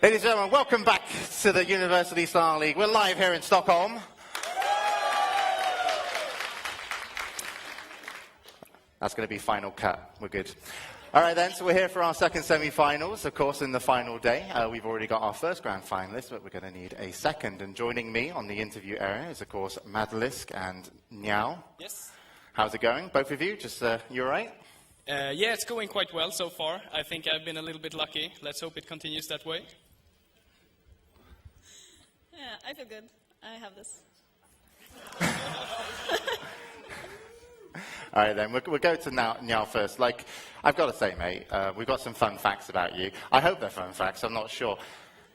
Ladies and gentlemen, welcome back to the University Star League. We're live here in Stockholm. That's going to be final cut. We're good. All right, then, so we're here for our second semi-finals. Of course, in the final day, we've already got our first grand finalist, but we're going to need a second. And joining me on the interview area is, of course, MaddeLisk and NjaL. Yes. How's it going, both of you? Just, you all right? Yeah, it's going quite well so far. I think I've been a little bit lucky. Let's hope it continues that way. Yeah, I feel good. I have this. All right, then. We'll go to NjaL first. Like, I've got to say, mate, we've got some fun facts about you. I hope they're fun facts. I'm not sure.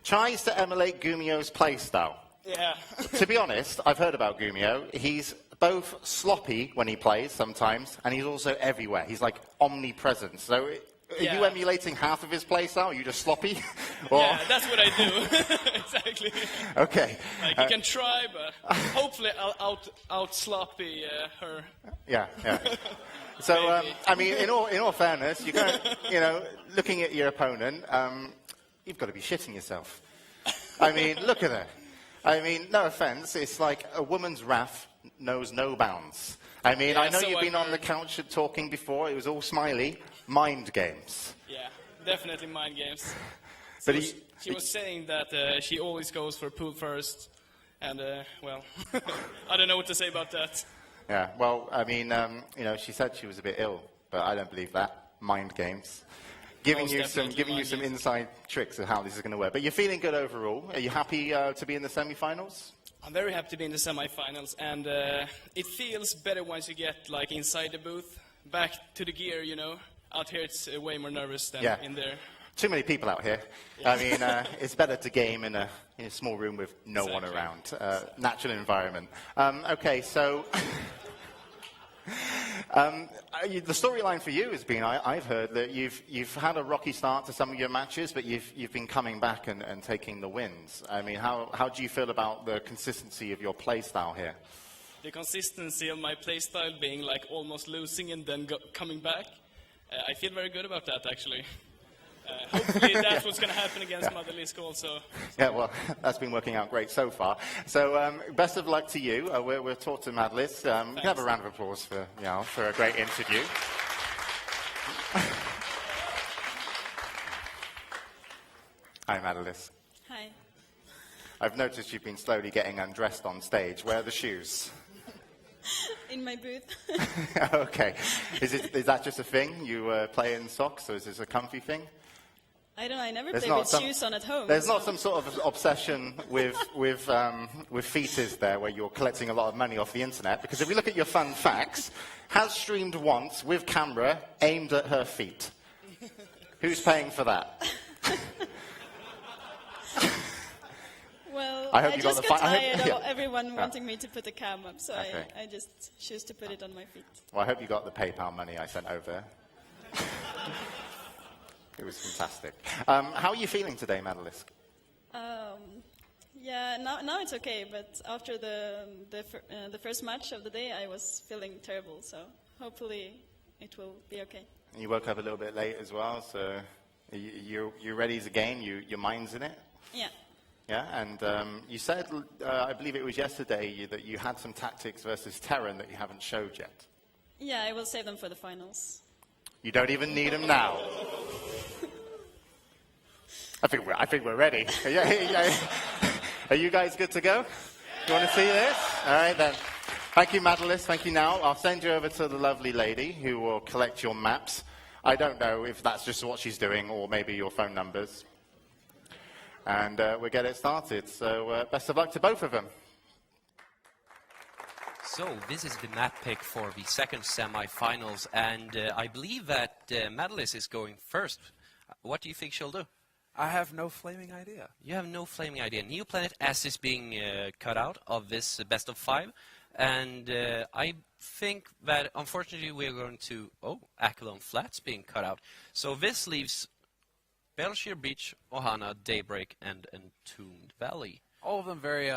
Tries to emulate Gumio's play style. Yeah. To be honest, I've heard about Gumio. He's both sloppy when he plays sometimes, and he's also everywhere. He's like omnipresent. So are you emulating half of his play style? Are you just sloppy? Or? Yeah, that's what I do. Exactly. Okay. Like, you can try, but hopefully I'll out-sloppy her. Yeah, yeah. So, I mean, in all fairness, you're going, you know, looking at your opponent, you've got to be shitting yourself. I mean, look at her. I mean, no offense, it's like a woman's wrath knows no bounds. I mean, yeah, I know so you've been on the couch talking before, it was all smiley, mind games. Yeah, definitely mind games. But she was saying that she always goes for pool first, and, well, I don't know what to say about that. Yeah, well, I mean, you know, she said she was a bit ill, but I don't believe that. Mind games. Giving you some inside tricks of how this is going to work. But you're feeling good overall. Are you happy to be in the semi-finals? I'm very happy to be in the semi-finals, and it feels better once you get like inside the booth, back to the gear, you know. Out here it's way more nervous than in there. Too many people out here. Yeah. I mean, it's better to game in a small room with no one around. Natural environment. Okay, so... the storyline for you has been, I've heard that you've had a rocky start to some of your matches, but you've been coming back and taking the wins. I mean, how do you feel about the consistency of your play style here? The consistency of my play style being like almost losing and then coming back, I feel very good about that, actually. Hopefully that's what's going to happen against MaddeLisk also. Yeah, well, that's been working out great so far. So best of luck to you. We'll talk to MaddeLisk. You can have a round of applause for NjaL for a great interview. Hi, MaddeLisk. Hi. I've noticed you've been slowly getting undressed on stage. Where are the shoes? In my booth. Okay. Is that just a thing? You play in socks, or is this a comfy thing? I don't know. I never play with shoes on at home. There's not some sort of obsession with feet there, where you're collecting a lot of money off the internet. Because if we look at your fun facts, has streamed once with camera aimed at her feet. Who's paying for that? Well, I just got tired of everyone wanting me to put the cam up, so okay. I just choose to put it on my feet. Well, I hope you got the PayPal money I sent over. It was fantastic. How are you feeling today, MaddeLisk? Yeah, now it's okay, but after the first match of the day, I was feeling terrible, so hopefully it will be okay. You woke up a little bit late as well, so you're ready as a game? Your mind's in it? Yeah. Yeah, and you said, I believe it was yesterday, that you had some tactics versus Terran that you haven't showed yet. Yeah, I will save them for the finals. You don't even need them now. I think we're ready. Are you guys good to go? You want to see this? All right, then. Thank you, MaddeLisk. Thank you, NjaL. I'll send you over to the lovely lady who will collect your maps. I don't know if that's just what she's doing or maybe your phone numbers. And we'll get it started. So best of luck to both of them. So this is the map pick for the second semi-finals, and I believe that MaddeLisk is going first. What do you think she'll do? I have no flaming idea. You have no flaming idea. New Planet S is being cut out of this best of 5, and I think that unfortunately we're going to... Oh, Akelon Flats being cut out. So this leaves Belshire Beach, Ohana, Daybreak, and Entombed Valley. All of them very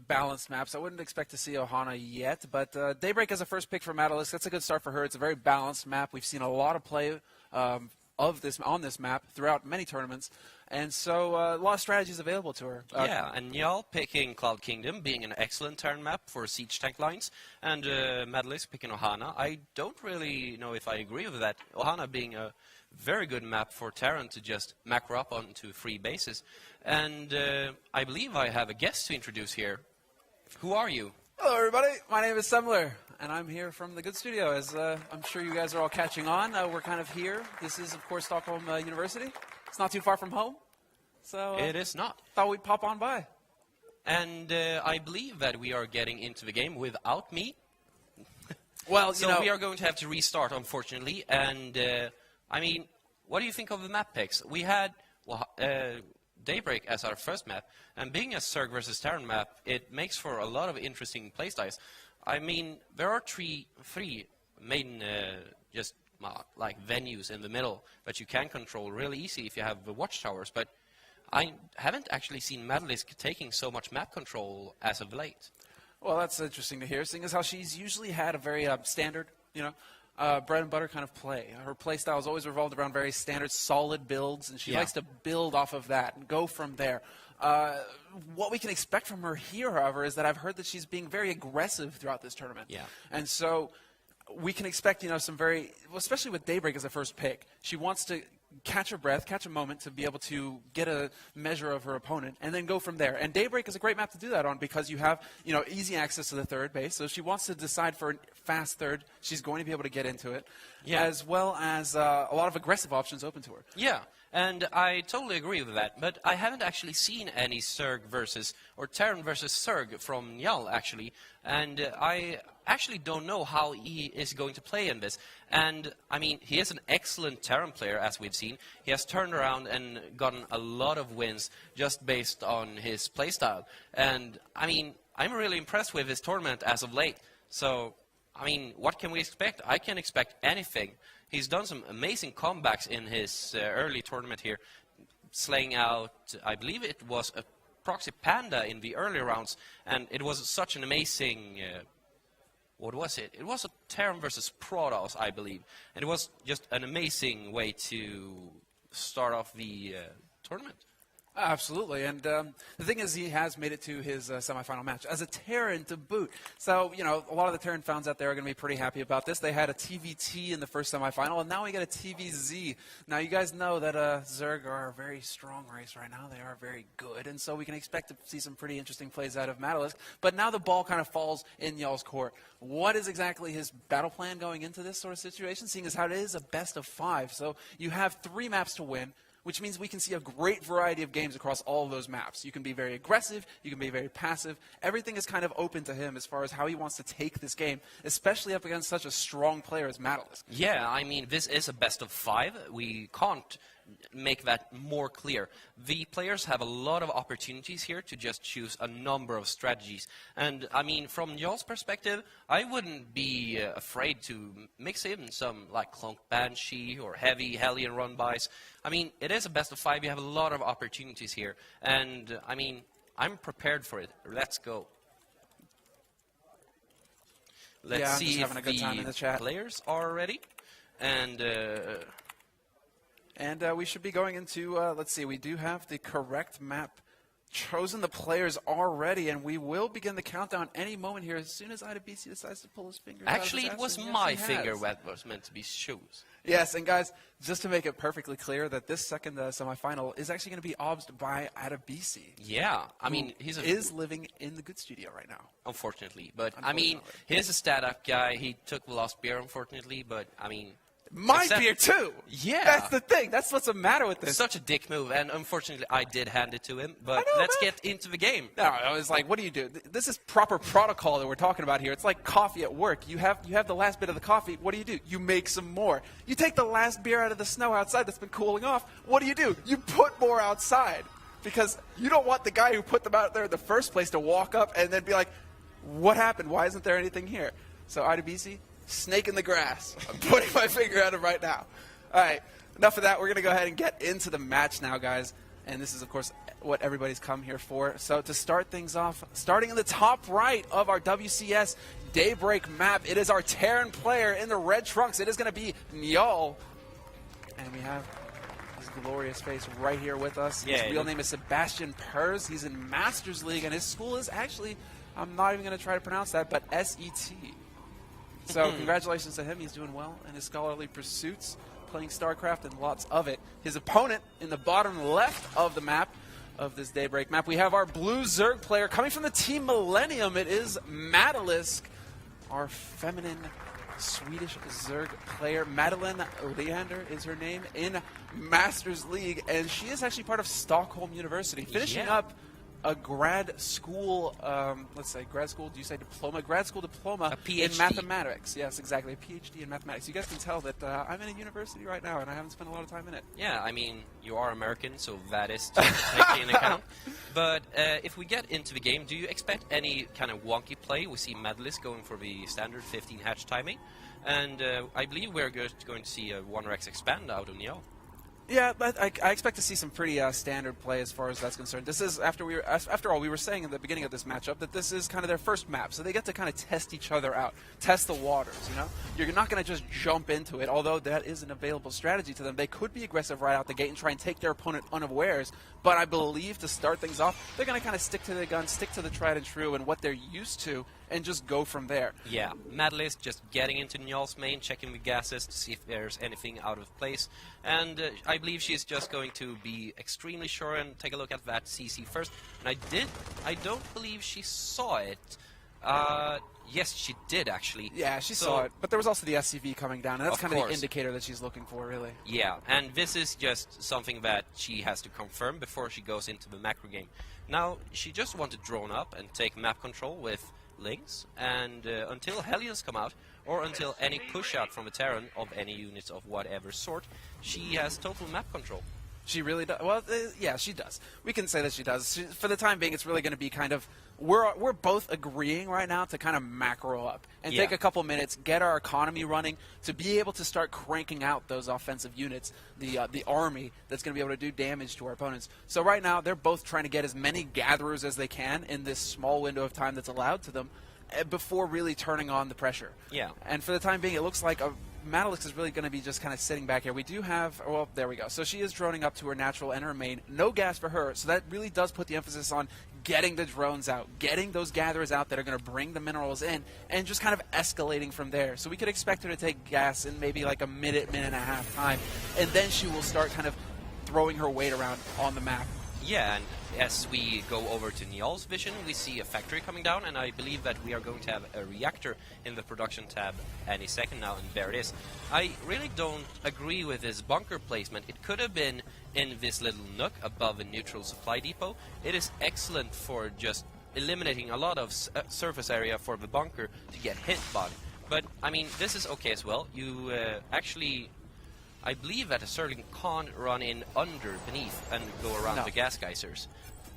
balanced maps. I wouldn't expect to see Ohana yet, but Daybreak as a first pick for MaddeLisk, that's a good start for her. It's a very balanced map. We've seen a lot of play of on this map throughout many tournaments. And so a lot of strategies available to her. Yeah, and NjaL picking Cloud Kingdom, being an excellent turn map for siege tank lines, and MaddeLisk picking Ohana. I don't really know if I agree with that. Ohana being a very good map for Terran to just macro up onto 3 bases. And I believe I have a guest to introduce here. Who are you? Hello, everybody. My name is Semler, and I'm here from the Good Studio. As I'm sure you guys are all catching on, we're kind of here. This is, of course, Stockholm University. It's not too far from home, so It is not. thought we'd pop on by. And I believe that we are getting into the game without me. Well, So we are going to have to restart, unfortunately. And, I mean, what do you think of the map picks? We had Daybreak as our first map, and being a Zerg versus Terran map, it makes for a lot of interesting playstyles. I mean, there are three main just like venues in the middle that you can control really easy if you have the watchtowers, but I haven't actually seen MaddeLisk taking so much map control as of late. Well, that's interesting to hear, seeing as how she's usually had a very standard, bread and butter kind of play. Her play style has always revolved around very standard, solid builds, and she likes to build off of that and go from there. What we can expect from her here, however, is that I've heard that she's being very aggressive throughout this tournament. Yeah. And so we can expect, some very, especially with Daybreak as a first pick, she wants to catch her breath, catch a moment to be able to get a measure of her opponent and then go from there. And Daybreak is a great map to do that on because you have, easy access to the third base. So if she wants to decide for a fast third, she's going to be able to get into it, as well as a lot of aggressive options open to her. Yeah, and I totally agree with that, but I haven't actually seen any Zerg versus, or Terran versus Zerg from NjaL, actually, and I actually don't know how he is going to play in this. And, I mean, he is an excellent Terran player, as we've seen. He has turned around and gotten a lot of wins just based on his playstyle. And, I mean, I'm really impressed with his tournament as of late. So, I mean, what can we expect? I can expect anything. He's done some amazing comebacks in his early tournament here, slaying out, I believe it was a Proxy Panda in the early rounds, and it was such an amazing... what was it? It was a Terran versus Protoss, I believe. And it was just an amazing way to start off the tournament. Absolutely, and the thing is, he has made it to his semifinal match as a Terran to boot. So, a lot of the Terran fans out there are going to be pretty happy about this. They had a TvT in the first semifinal, and now we get a TvZ. Now, you guys know that Zerg are a very strong race right now. They are very good, and so we can expect to see some pretty interesting plays out of MaddeLisk. But now the ball kind of falls in NjaL's court. What is exactly his battle plan going into this sort of situation, seeing as how it is a best of 5? So you have 3 maps to win, which means we can see a great variety of games across all of those maps. You can be very aggressive, you can be very passive. Everything is kind of open to him as far as how he wants to take this game, especially up against such a strong player as MaddeLisk. Yeah, I mean, this is a best of 5. We can't make that more clear. The players have a lot of opportunities here to just choose a number of strategies. And, I mean, from NjaL's perspective, I wouldn't be afraid to mix in some, like, Clunk Banshee or heavy Hellion run-bys. I mean, it is a best of 5. You have a lot of opportunities here. And, I mean, I'm prepared for it. Let's go. Let's see if having a good time in the chat. Players are ready. And... we should be going into, let's see, we do have the correct map chosen. The players are ready, and we will begin the countdown any moment here as soon as IWBC decides to pull his fingers out of his Actually, ass, it was and yes, my he finger has. that was meant to be shoes. Yes, and guys, just to make it perfectly clear that this second semifinal is actually going to be obsed by IWBC. Yeah, I mean, is living in the Good Studio right now. Unfortunately, but I mean, he's a stat-up guy. He took the last beer, unfortunately, but I mean... My beer, too! Yeah! That's the thing. That's what's the matter with this. Such a dick move, and unfortunately, I did hand it to him, but let's get into the game. No, I was like, what do you do? This is proper protocol that we're talking about here. It's like coffee at work. You have the last bit of the coffee. What do? You make some more. You take the last beer out of the snow outside that's been cooling off. What do? You put more outside. Because you don't want the guy who put them out there in the first place to walk up and then be like, what happened? Why isn't there anything here? So, IWBC, snake in the grass. I'm putting my finger at him right now. All right, enough of that. We're going to go ahead and get into the match now, guys. And this is, of course, what everybody's come here for. So to start things off, starting in the top right of our WCS Daybreak map, it is our Terran player in the red trunks. It is going to be NjaL. and we have his glorious face right here with us. Yeah, His real name is Sebastian Pers. He's in Masters League, and his school is actually, I'm not even going to try to pronounce that, but SET. So congratulations to him. He's doing well in his scholarly pursuits, playing StarCraft and lots of it. His opponent in the bottom left of the map, of this Daybreak map, we have our blue Zerg player coming from the Team Millennium. It is MaddeLisk, our feminine Swedish Zerg player. Madeline Leander is her name in Masters League, and she is actually part of Stockholm University, finishing up a grad school, let's say grad school, do you say diploma? Grad school diploma in mathematics. Yes, exactly, a PhD in mathematics. You guys can tell that I'm in a university right now, and I haven't spent a lot of time in it. Yeah, I mean, you are American, so that is taken into account. But if we get into the game, do you expect any kind of wonky play? We see MaddeLisk going for the standard 15 hatch timing, and I believe we're going to see a 1rex expand out of NjaL. Yeah, but I expect to see some pretty standard play as far as that's concerned. This is, after all, we were saying in the beginning of this matchup that this is kind of their first map, so they get to kind of test each other out, test the waters, you know? You're not going to just jump into it, although that is an available strategy to them. They could be aggressive right out the gate and try and take their opponent unawares, but I believe to start things off, they're going to kind of stick to their guns, stick to the tried and true and what they're used to, and just go from there. Yeah, MaddeLisk just getting into NjaL's main, checking the gases to see if there's anything out of place. And I believe she's just going to be extremely sure and take a look at that CC first. And I don't believe she saw it. Yes, she did, actually. Yeah, she saw it. But there was also the SCV coming down, and that's kind of the indicator that she's looking for, really. Yeah, and this is just something that she has to confirm before she goes into the macro game. Now, she just wants to drone up and take map control with Lynx, and until Hellions come out, or until any push out from a Terran of any units of whatever sort, she has total map control. She really does. Well, yeah, she does. We can say that she does. For the time being, it's really going to be kind of, we're both agreeing right now to kind of macro up and take a couple minutes, get our economy running to be able to start cranking out those offensive units, the army that's going to be able to do damage to our opponents. So right now, they're both trying to get as many gatherers as they can in this small window of time that's allowed to them before really turning on the pressure. Yeah. And for the time being, it looks like MaddeLisk is really going to be just kind of sitting back here. We do have, well, there we go. So she is droning up to her natural and her main. No gas for her, so that really does put the emphasis on getting the drones out, getting those gatherers out that are going to bring the minerals in, and just kind of escalating from there. So we could expect her to take gas in maybe like a minute and a half time, and then she will start kind of throwing her weight around on the map. Yeah, and as we go over to NjaL's vision, we see a factory coming down, and I believe that we are going to have a reactor in the production tab any second now, and there it is. I really don't agree with this bunker placement. It could have been in this little nook above a neutral supply depot. It is excellent for just eliminating a lot of surface area for the bunker to get hit by. But, I mean, this is okay as well. You actually... I believe that a Zergling can't run in beneath, and go around the gas geysers.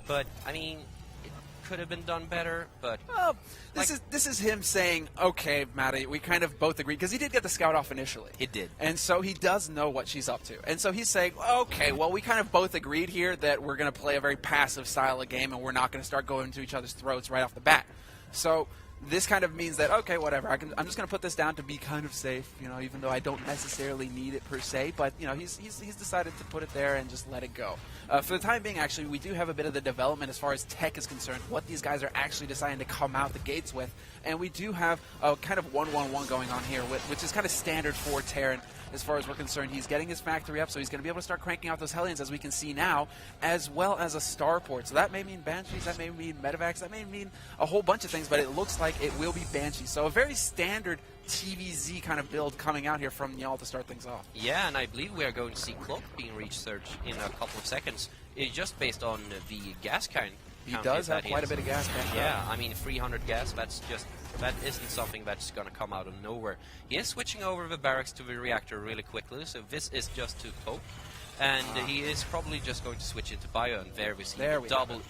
But, I mean, it could have been done better, but... Well, this is him saying, okay, Maddie, we kind of both agree, because he did get the scout off initially. He did. And so he does know what she's up to. And so he's saying, okay, well, we kind of both agreed here that we're going to play a very passive style of game, and we're not going to start going to each other's throats right off the bat. So... this kind of means that, okay, whatever, I'm just going to put this down to be kind of safe, you know, even though I don't necessarily need it per se, but, you know, he's decided to put it there and just let it go. For the time being, actually, we do have a bit of the development as far as tech is concerned, what these guys are actually deciding to come out the gates with, and we do have a kind of 1-1-1 going on here, which is kind of standard for Terran. As far as we're concerned, he's getting his factory up, so he's going to be able to start cranking out those Hellions, as we can see now, as well as a starport. So that may mean Banshees, that may mean Medevacs, that may mean a whole bunch of things, but it looks like it will be Banshees. So a very standard TvZ kind of build coming out here from NjaL to start things off. Yeah, and I believe we are going to see Cloak being researched in a couple of seconds. It's just based on the gas count. He does have quite a bit of gas count. Yeah, I mean, 300 gas, that isn't something that's going to come out of nowhere. He is switching over the barracks to the reactor really quickly, so this is just to cope. And he is probably just going to switch into bio, and there we see double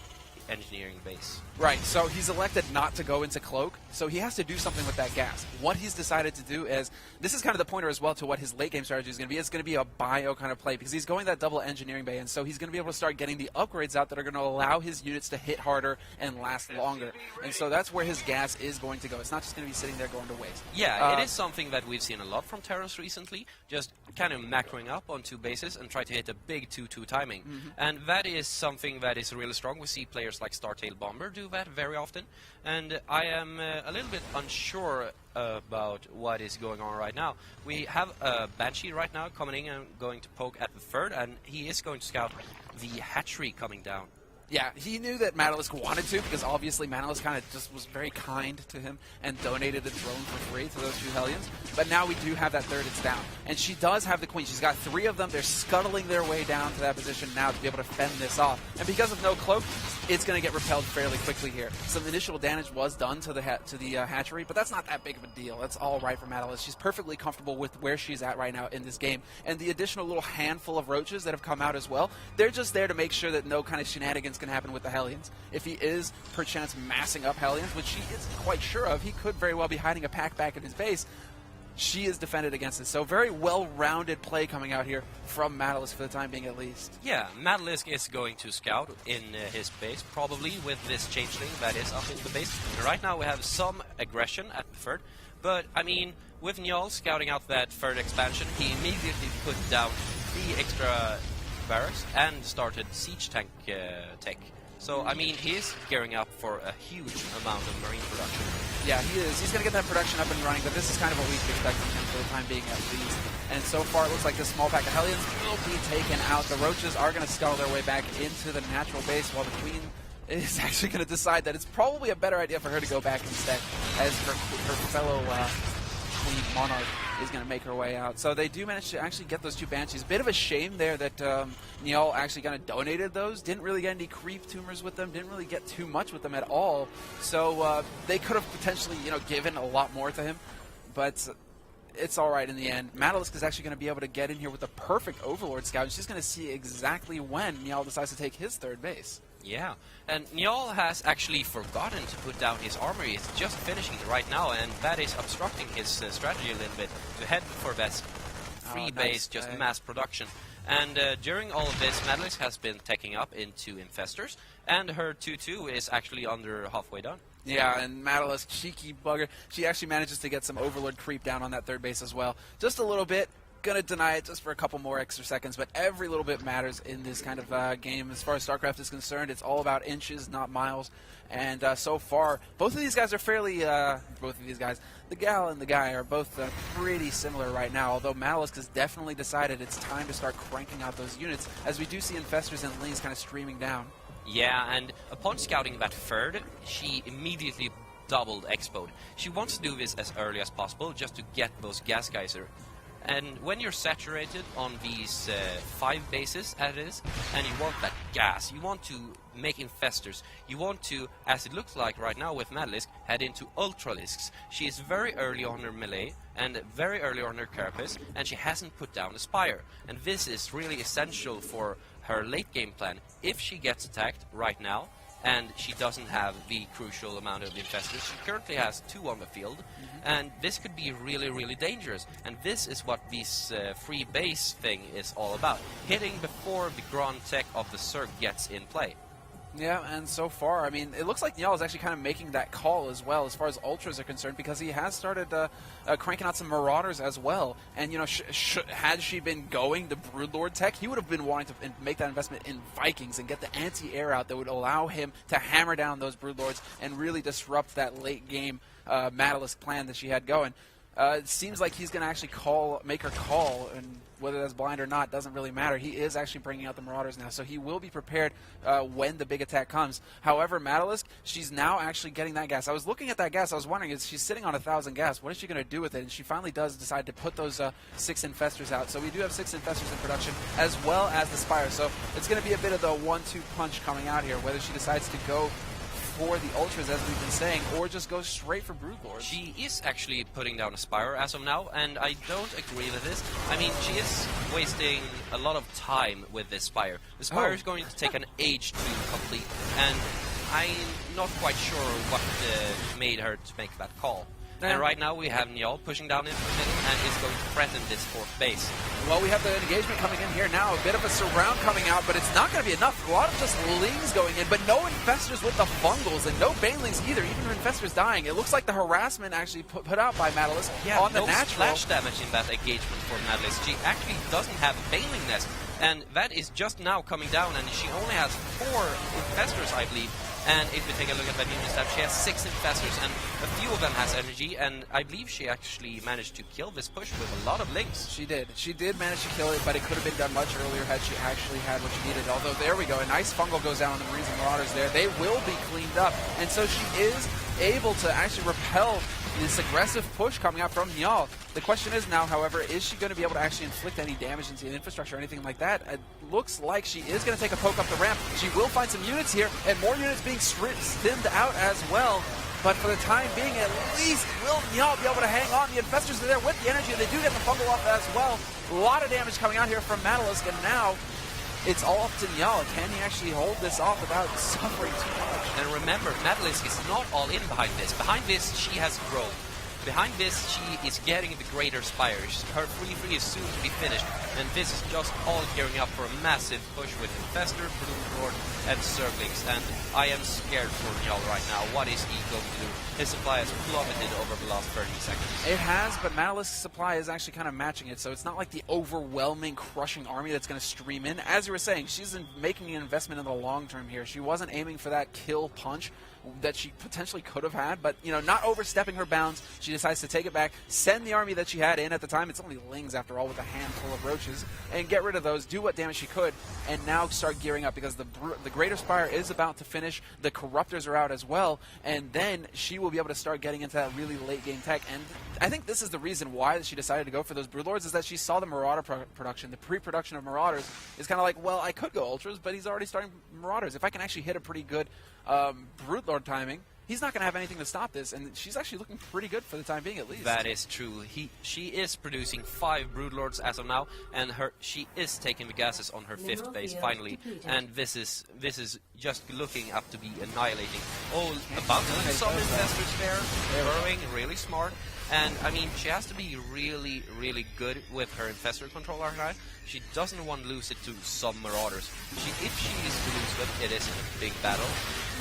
engineering base. Right, so he's elected not to go into Cloak, so he has to do something with that gas. What he's decided to do is, this is kind of the pointer as well to what his late game strategy is going to be. It's going to be a bio kind of play, because he's going that double engineering bay, and so he's going to be able to start getting the upgrades out that are going to allow his units to hit harder and last longer. And so that's where his gas is going to go. It's not just going to be sitting there going to waste. Yeah, it is something that we've seen a lot from Terros recently, just kind of macroing up on 2 bases and try to hit a big 2-2 timing. And that is something that is really strong. We see players like Startail Bomber do that very often. And I am a little bit unsure about what is going on right now. We have a Banshee right now coming in and going to poke at the third, and he is going to scout the hatchery coming down. Yeah, he knew that MaddeLisk wanted to, because obviously MaddeLisk kind of just was very kind to him and donated the drone for free to those 2 Hellions. But now we do have that third, it's down. And she does have the Queen. She's got 3 of them. They're scuttling their way down to that position now to be able to fend this off. And because of no cloak, it's going to get repelled fairly quickly here. Some initial damage was done to the hatchery, but that's not that big of a deal. That's all right for MaddeLisk. She's perfectly comfortable with where she's at right now in this game. And the additional little handful of roaches that have come out as well, they're just there to make sure that no kind of shenanigans can happen with the Hellions. If he is perchance massing up Hellions, which she isn't quite sure of, he could very well be hiding a pack back in his base. She is defended against it. So very well-rounded play coming out here from MaddeLisk for the time being at least. Yeah, MaddeLisk is going to scout in his base, probably with this changeling that is up in the base. And right now we have some aggression at the third, but I mean, with NjaL scouting out that third expansion, he immediately put down 3 extra barracks and started siege tank tech. So, I mean, he is gearing up for a huge amount of marine production. Yeah, he is. He's going to get that production up and running, but this is kind of what we expect from him for the time being at least. And so far, it looks like this small pack of Hellions will be taken out. The roaches are going to scuttle their way back into the natural base, while the Queen is actually going to decide that it's probably a better idea for her to go back instead, as her fellow Queen Monarch is going to make her way out. So they do manage to actually get those 2 Banshees. Bit of a shame there that NjaL actually kind of donated those. Didn't really get any creep tumors with them. Didn't really get too much with them at all. So they could have potentially, given a lot more to him. But it's all right in the end. MaddeLisk is actually going to be able to get in here with a perfect Overlord Scout. She's going to see exactly when NjaL decides to take his third base. Yeah, and NjaL has actually forgotten to put down his armory. He's just finishing it right now, and that is obstructing his strategy a little bit to head for that free base, just mass production. And during all of this, MaddeLisk has been taking up into Infestors, and her 2-2 is actually under halfway done. Yeah, and MaddeLisk, cheeky bugger, she actually manages to get some Overlord creep down on that third base as well. Just a little bit. Gonna deny it just for a couple more extra seconds, but every little bit matters in this kind of game. As far as StarCraft is concerned, it's all about inches, not miles. And so far, both of these guys are fairly, both of these guys, the gal and the guy are both pretty similar right now, although MaddeLisk has definitely decided it's time to start cranking out those units, as we do see Infestors and Lings kind of streaming down. Yeah, and upon scouting that third, she immediately doubled Expo. She wants to do this as early as possible, just to get those gas geyser. And when you're saturated on these 5 bases, as it is, and you want that gas, you want to make Infestors, you want to, as it looks like right now with MaddeLisk, head into Ultralisks. She is very early on her melee, and very early on her carapace, and she hasn't put down a Spire. And this is really essential for her late game plan. If she gets attacked right now, and she doesn't have the crucial amount of Infestors. She currently has 2 on the field, and this could be really, really dangerous. And this is what this free base thing is all about. Hitting before the Grand Tech of the Zerg gets in play. Yeah, and so far, I mean, it looks like NjaL is actually kind of making that call as well as far as Ultras are concerned, because he has started cranking out some Marauders as well. And, had she been going the Broodlord tech, he would have been wanting to make that investment in Vikings and get the anti-air out that would allow him to hammer down those Broodlords and really disrupt that late-game MaddeLisk plan that she had going. It seems like he's going to actually make her call, and whether that's blind or not doesn't really matter. He is actually bringing out the Marauders now, so he will be prepared when the big attack comes. However, MaddeLisk, she's now actually getting that gas. I was looking at that gas. I was wondering, she's sitting on 1,000 gas. What is she going to do with it? And she finally does decide to put those 6 Infestors out. So we do have 6 Infestors in production, as well as the Spire. So it's going to be a bit of the 1-2 punch coming out here, whether she decides to go for the Ultras, as we've been saying, or just go straight for Broodlords. She is actually putting down a Spire as of now, and I don't agree with this. I mean, she is wasting a lot of time with this Spire. The Spire is going to take an age to complete, and I'm not quite sure what made her to make that call. And right now we have NjaL pushing down into the middle and is going to threaten this fourth base. Well, we have the engagement coming in here now. A bit of a surround coming out, but it's not going to be enough. A lot of just Lings going in, but no Infestors with the Fungals, and no Banelings either. Even Infestors dying. It looks like the harassment actually put out by MaddeLisk on the natural. Splash damage in that engagement for MaddeLisk. She actually doesn't have Baneling Nest, and that is just now coming down, and she only has 4 Infestors, I believe. And if we take a look at that UniSL, she has 6 Infestors, and a few of them has energy, and I believe she actually managed to kill this push with a lot of Lings. She did. She did manage to kill it, but it could have been done much earlier had she actually had what she needed. Although, there we go. A nice Fungal goes down on the Marines and Marauders there. They will be cleaned up, and so she is able to actually repel this aggressive push coming out from NjaL. The question is now, however, is she going to be able to actually inflict any damage into the infrastructure or anything like that? It looks like she is going to take a poke up the ramp. She will find some units here, and more units being stimmed out as well. But for the time being, at least, will NjaL be able to hang on? The Infestors are there with the energy. They do get the Fungal off as well. A lot of damage coming out here from MaddeLisk, and now it's all up to NjaL. Can he actually hold this off without suffering too much? And remember, MaddeLisk is not all in behind this. Behind this, she has Grove. Behind this, she is getting the greater Spires. Her 3-3 is soon to be finished, and this is just all gearing up for a massive push with Infestor, Broodlord, and Zerglings. And I am scared for NjaL right now. What is he going to do? His supply has plummeted over the last 30 seconds. It has, but MaddeLisk's supply is actually kind of matching it, so it's not like the overwhelming, crushing army that's going to stream in. As you were saying, she's making an investment in the long term here. She wasn't aiming for that kill punch that she potentially could have had, but, you know, not overstepping her bounds. She decides to take it back, send the army that she had in at the time. It's only Lings, after all, with a handful of roaches, and get rid of those, do what damage she could, and now start gearing up, because the Greater Spire is about to finish. The Corruptors are out as well, and then she will be able to start getting into that really late-game tech. And I think this is the reason why she decided to go for those Broodlords, is that she saw the Marauder production. The pre-production of Marauders is kind of like, well, I could go Ultras, but he's already starting Marauders. If I can actually hit a pretty good Broodlord timing, he's not going to have anything to stop this, and she's actually looking pretty good for the time being, at least. That is true. She is producing 5 Broodlords as of now, and she is taking the gases on her 5th base finally, and this is just looking up to be annihilating. Oh, about to lose some Infestors there, burrowing, really smart. And, I mean, she has to be really, really good with her Infestor control archetype. She doesn't want to lose it to some Marauders. If she is to lose them, it is a big battle.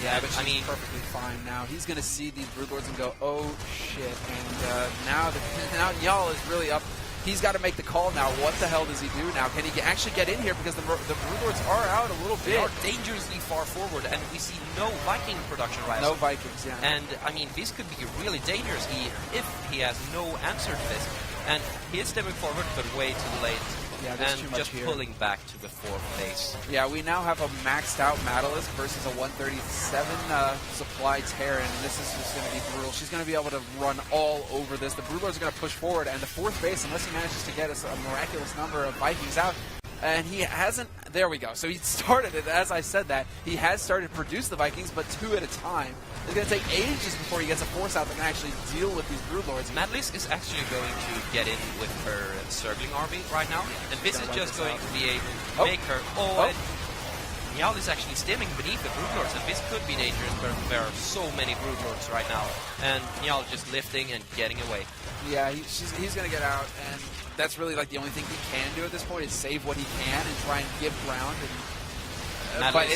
Yeah, but she's perfectly fine now. He's going to see these Broodlords and go, oh, shit. And now NjaL is really up. He's got to make the call now. What the hell does he do now? Can he actually get in here? Because the Broodlords are out a little bit. They are dangerously far forward, and we see no Viking production right now. No Vikings, yeah. And, I mean, this could be really dangerous if he has no answer to this. And he is stepping forward, but way too late. Yeah, there's and too much just here. Pulling back to the 4th base. Yeah, we now have a maxed out MaddeLisk versus a 137 supply Terran, and this is just going to be brutal. She's going to be able to run all over this. The Broodlords are going to push forward, and the 4th base, unless he manages to get us a miraculous number of Vikings out, and he hasn't. There we go. So he started it, as I said that. He has started to produce the Vikings, but 2 at a time. It's going to take ages before he gets a force out that can actually deal with these Broodlords. MaddeLisk is actually going to get in with her Zergling army right now, and this is just going to be able to make her... And NjaL is actually stimming beneath the Broodlords, and this could be dangerous, but there are so many Broodlords right now, and NjaL just lifting and getting away. Yeah, he's going to get out, and that's really like the only thing he can do at this point is save what he can and try and give ground. But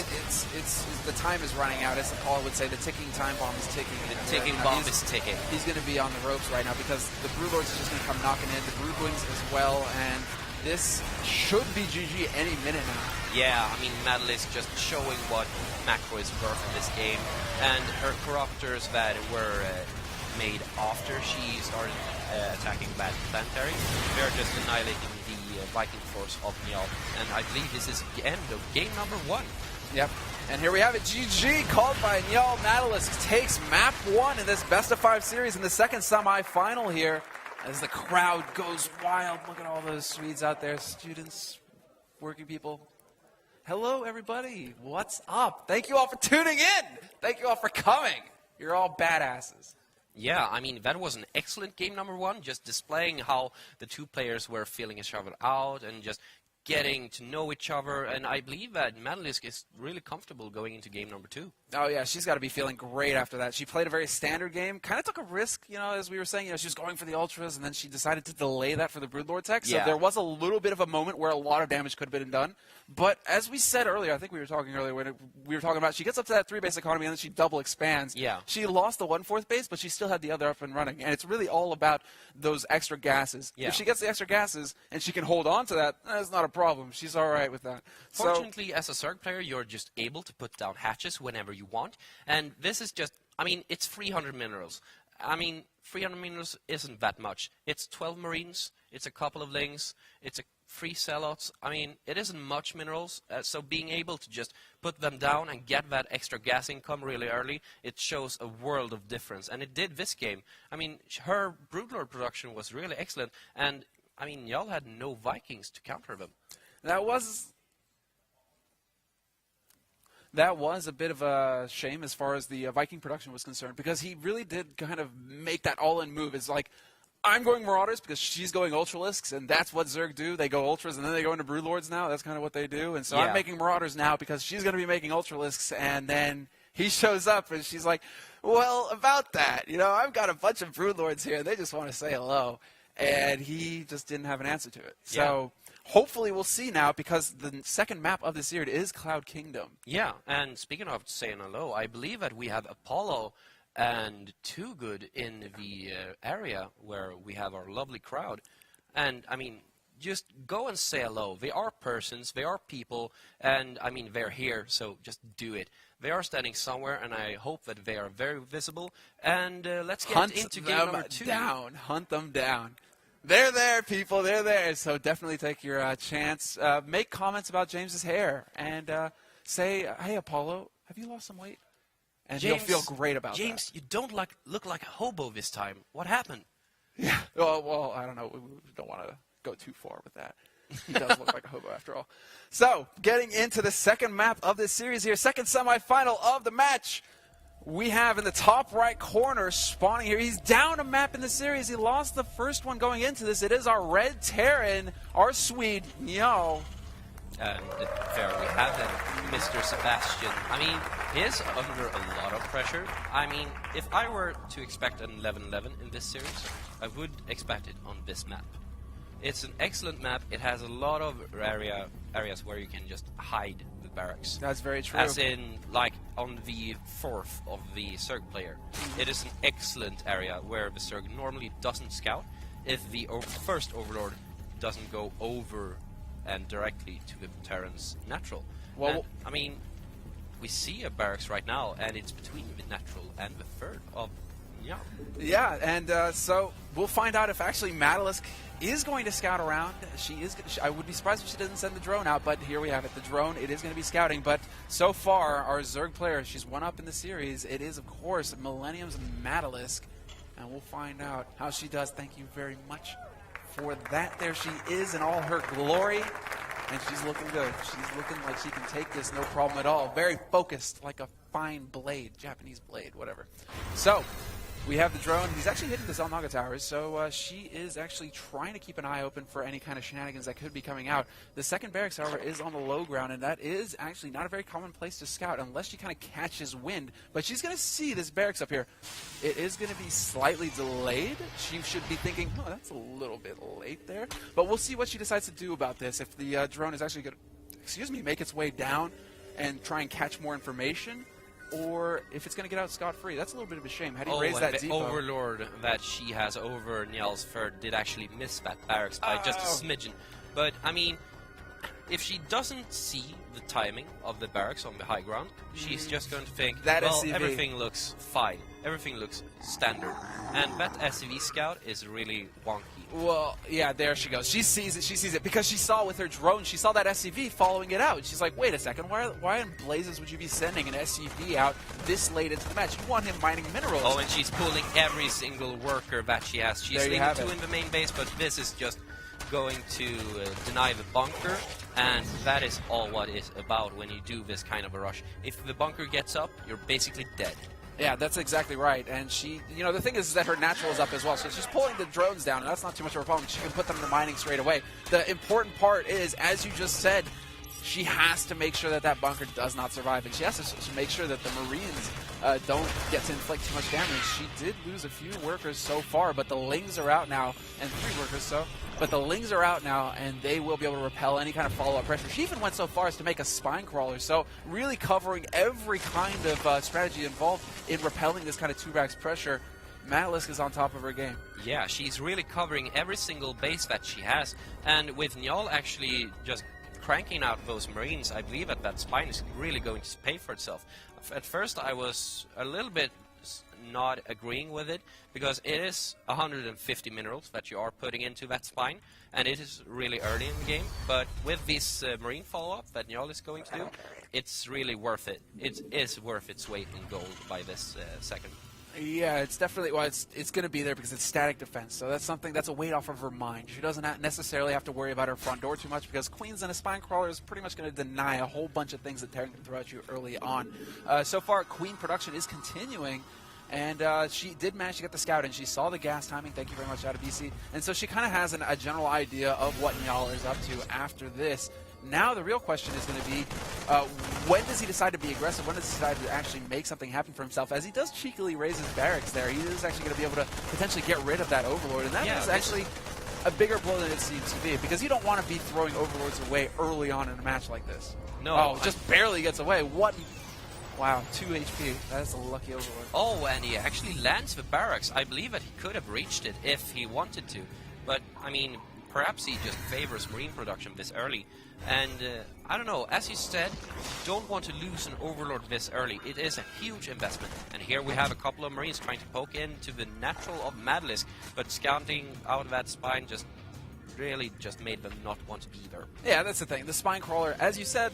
the time is running out, as Paul would say. The ticking time bomb is ticking. The ticking bomb is ticking. He's going to be on the ropes right now because the Broodlords is just going to come knocking in. The Broodwings as well, and this should be GG any minute now. Yeah, I mean, MaddeLisk just showing what macro is worth in this game, and her Corruptors that were made after she started attacking bad planetary, they're just annihilating the Viking force of NjaL, and I believe this is the end of game number 1. Yep. And here we have it, GG, called by NjaL. MaddeLisk takes map 1 in this best-of-5 series in the second semi-final here, as the crowd goes wild. Look at all those Swedes out there, students, working people. Hello, everybody. What's up? Thank you all for tuning in. Thank you all for coming. You're all badasses. Yeah, I mean, that was an excellent game number 1, just displaying how the two players were feeling each other out and just getting to know each other. And I believe that MaddeLisk is really comfortable going into game number 2. Oh, yeah, she's got to be feeling great after that. She played a very standard game, kind of took a risk, as we were saying. She was going for the Ultras, and then she decided to delay that for the Broodlord tech. So there was a little bit of a moment where a lot of damage could have been done. But as we said earlier, I think we were talking earlier, when we were talking about she gets up to that 3-base economy, and then she double expands. Yeah. She lost the 1/4 base, but she still had the other up and running. And it's really all about those extra gases. Yeah. If she gets the extra gases, and she can hold on to that, that's not a problem. She's all right with that. Fortunately, as a Zerg player, you're just able to put down hatches whenever you want. And this is just, I mean, it's 300 minerals. I mean, 300 minerals isn't that much. It's 12 Marines, it's a couple of Lings, it's a 3 Zealots. I mean, it isn't much minerals, so being able to just put them down and get that extra gas income really early, it shows a world of difference. And it did this game. I mean, her Broodlord production was really excellent, and, I mean, y'all had no Vikings to counter them. That was a bit of a shame as far as the Viking production was concerned, because he really did kind of make that all-in move. It's like, I'm going Marauders because she's going Ultralisks, and that's what Zerg do. They go Ultras, and then they go into Broodlords now. That's kind of what they do. And so I'm making Marauders now because she's going to be making Ultralisks, and then he shows up, and she's like, well, about that. I've got a bunch of Broodlords here. They just want to say hello. And he just didn't have an answer to it. So hopefully we'll see now, because the second map of this year is Cloud Kingdom. Yeah, and speaking of saying hello, I believe that we have Apollo and Too Good in the area where we have our lovely crowd. And, I mean, just go and say hello. They are persons, they are people, and, I mean, they're here, so just do it. They are standing somewhere, and I hope that they are very visible. And let's get into game number 2. Hunt them down. They're there, people. They're there. So definitely take your chance. Make comments about James's hair, and say, hey, Apollo, have you lost some weight? And James, he'll feel great about James, that. you don't look like a hobo this time. What happened? Yeah. Well, I don't know. We don't want to go too far with that. He does look like a hobo after all. So, getting into the second map of this series here, second semifinal of the match. We have in the top right corner, spawning here. He's down a map in the series. He lost the first one going into this. It is our Red Terran, our Swede, NjaL. And there we have them, Mr. Sebastian. I mean, he is under a lot of pressure. I mean, if I were to expect an 11-11 in this series, I would expect it on this map. It's an excellent map. It has a lot of areas where you can just hide the barracks. That's very true. As in, like, on the 4th of the Zerg player. It is an excellent area where the Zerg normally doesn't scout if the first Overlord doesn't go over and directly to the Terran's natural. Well, and, I mean, we see a barracks right now, and it's between the natural and the third of NjaL. Yeah, and so we'll find out if actually MaddeLisk is going to scout around. I would be surprised if she doesn't send the drone out, but here we have it. The drone, it is going to be scouting, but so far, our Zerg player, she's one up in the series. It is, of course, Millennium's MaddeLisk, and we'll find out how she does. Thank you very much for that. There she is in all her glory, and she's looking good. She's looking like she can take this no problem at all. Very focused, like a fine blade, Japanese blade, whatever. So, we have the drone. He's actually hitting the Zelnaga towers, so she is actually trying to keep an eye open for any kind of shenanigans that could be coming out. The second barracks, however, is on the low ground, and that is actually not a very common place to scout unless she kind of catches wind. But she's going to see this barracks up here. It is going to be slightly delayed. She should be thinking, oh, that's a little bit late there. But we'll see what she decides to do about this. If the drone is actually going to, make its way down and try and catch more information, or if it's going to get out scot-free. That's a little bit of a shame. How do you raise that depot? The Overlord that she has over NjaL's third did actually miss that barracks by just a smidgen. But, I mean, if she doesn't see the timing of the barracks on the high ground, she's just going to think, well, everything looks fine. Everything looks standard. And that SCV scout is really wonky. Well, yeah, there she goes. She sees it because she saw with her drone, she saw that SCV following it out. She's like, wait a second, why in blazes would you be sending an SCV out this late into the match? You want him mining minerals. Oh, and she's pulling every single worker that she has. She's leaving 2 in the main base, but this is just going to deny the bunker, and that is all what it's about when you do this kind of a rush. If the bunker gets up, you're basically dead. Yeah, that's exactly right. And she, the thing is that her natural is up as well. So she's pulling the drones down, and that's not too much of a problem. She can put them to mining straight away. The important part is, as you just said, she has to make sure that that bunker does not survive. And she has to make sure that the Marines don't get to inflict too much damage. She did lose a few workers so far, but the Lings are out now, and 3 workers But the Lings are out now, and they will be able to repel any kind of follow-up pressure. She even went so far as to make a spine crawler, so really covering every kind of strategy involved in repelling this kind of 2-racks pressure. MaddeLisk is on top of her game. Yeah, she's really covering every single base that she has, and with NjaL actually just cranking out those Marines, I believe that spine is really going to pay for itself. At first I was a little bit not agreeing with it, because it is 150 minerals that you are putting into that spine, and it is really early in the game, but with this Marine follow-up that NjaL is going to do, it's really worth it. It is worth its weight in gold by this second. Yeah, it's definitely, well, it's going to be there because it's static defense, so that's a weight off of her mind. She doesn't necessarily have to worry about her front door too much, because Queens and a spine crawler is pretty much going to deny a whole bunch of things that Terran can throw at you early on. So far, Queen production is continuing, and she did manage to get the scout, and she saw the gas timing, thank you very much, out of BC, and so she kind of has a general idea of what NjaL is up to after this. Now the real question is going to be, when does he decide to be aggressive? When does he decide to actually make something happen for himself? As he does cheekily raise his barracks there, he is actually going to be able to potentially get rid of that Overlord, and that is actually a bigger blow than it seems to be, because you don't want to be throwing Overlords away early on in a match like this. No. Oh, just barely gets away. What? Wow, 2 HP. That is a lucky Overlord. Oh, and he actually lands the barracks. I believe that he could have reached it if he wanted to, but, I mean, perhaps he just favors Marine production this early. And I don't know, as you said, don't want to lose an Overlord this early. It is a huge investment. And here we have a couple of Marines trying to poke into the natural of MaddeLisk, but scouting out of that spine really made them not want to be there. Yeah, that's the thing. The spine crawler, as you said,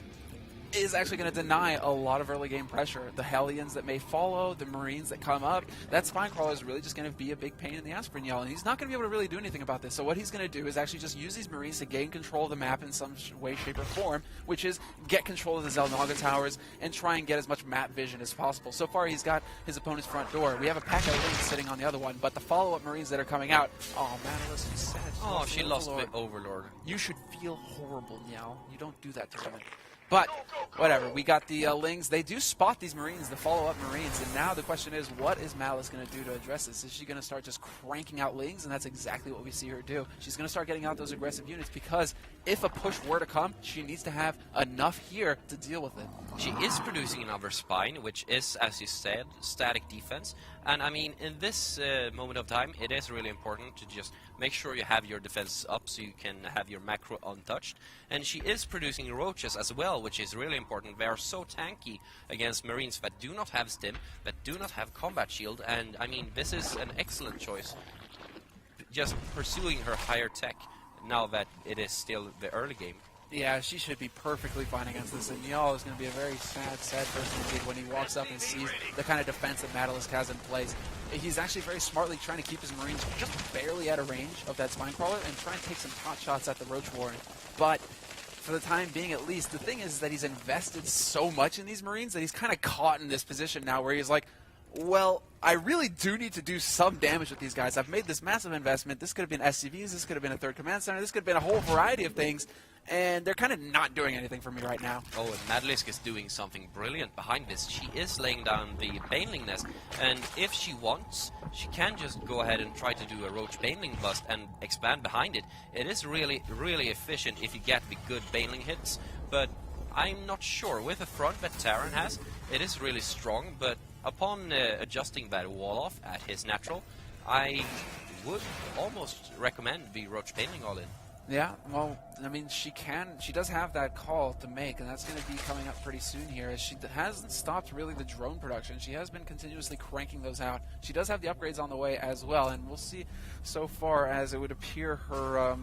is actually going to deny a lot of early game pressure. The Hellions that may follow, the Marines that come up, that spine crawler is really just going to be a big pain in the ass for NjaL, and he's not going to be able to really do anything about this. So what he's going to do is actually just use these Marines to gain control of the map in some way, shape, or form, which is get control of the Xel'Naga towers and try and get as much map vision as possible. So far he's got his opponent's front door. We have a pack of Lings sitting on the other one, but the follow-up Marines that are coming out, oh, MaddeLisk is sad. Oh, she lost the Overlord. You should feel horrible, NjaL. You don't do that to women. But, whatever, we got the Lings. They do spot these Marines, the follow-up Marines, and now the question is, what is MaddeLisk going to do to address this? Is she going to start just cranking out Lings? And that's exactly what we see her do. She's going to start getting out those aggressive units, because if a push were to come, she needs to have enough here to deal with it. She is producing another spine, which is, as you said, static defense. And, I mean, in this moment of time, it is really important to just make sure you have your defense up so you can have your macro untouched. And she is producing roaches as well, which is really important. They are so tanky against Marines that do not have stim, that do not have combat shield, and I mean, this is an excellent choice. Just pursuing her higher tech now that it is still the early game. Yeah, she should be perfectly fine against this, and NjaL is going to be a very sad person indeed when he walks up and sees the kind of defense that MaddeLisk has in place. He's actually very smartly trying to keep his Marines just barely out of range of that spine crawler and try and take some pot shots at the Roach Warren. But for the time being, at least, the thing is that he's invested so much in these Marines that he's kind of caught in this position now where he's like, well, I really do need to do some damage with these guys. I've made this massive investment. This could have been SCVs. This could have been a third command center. This could have been a whole variety of things. And they're kind of not doing anything for me right now. Oh, and MaddeLisk is doing something brilliant behind this. She is laying down the Baneling nest. And if she wants, she can just go ahead and try to do a Roach Baneling bust and expand behind it. It is really, really efficient if you get the good Baneling hits. But I'm not sure. With the front that Terran has, it is really strong. But upon adjusting that wall off at his natural, I would almost recommend the Roach Baneling all in. Yeah, well, I mean, she does have that call to make, and that's going to be coming up pretty soon here, as she hasn't stopped really the drone production. She has been continuously cranking those out. She does have the upgrades on the way as well, and we'll see so far as it would appear her,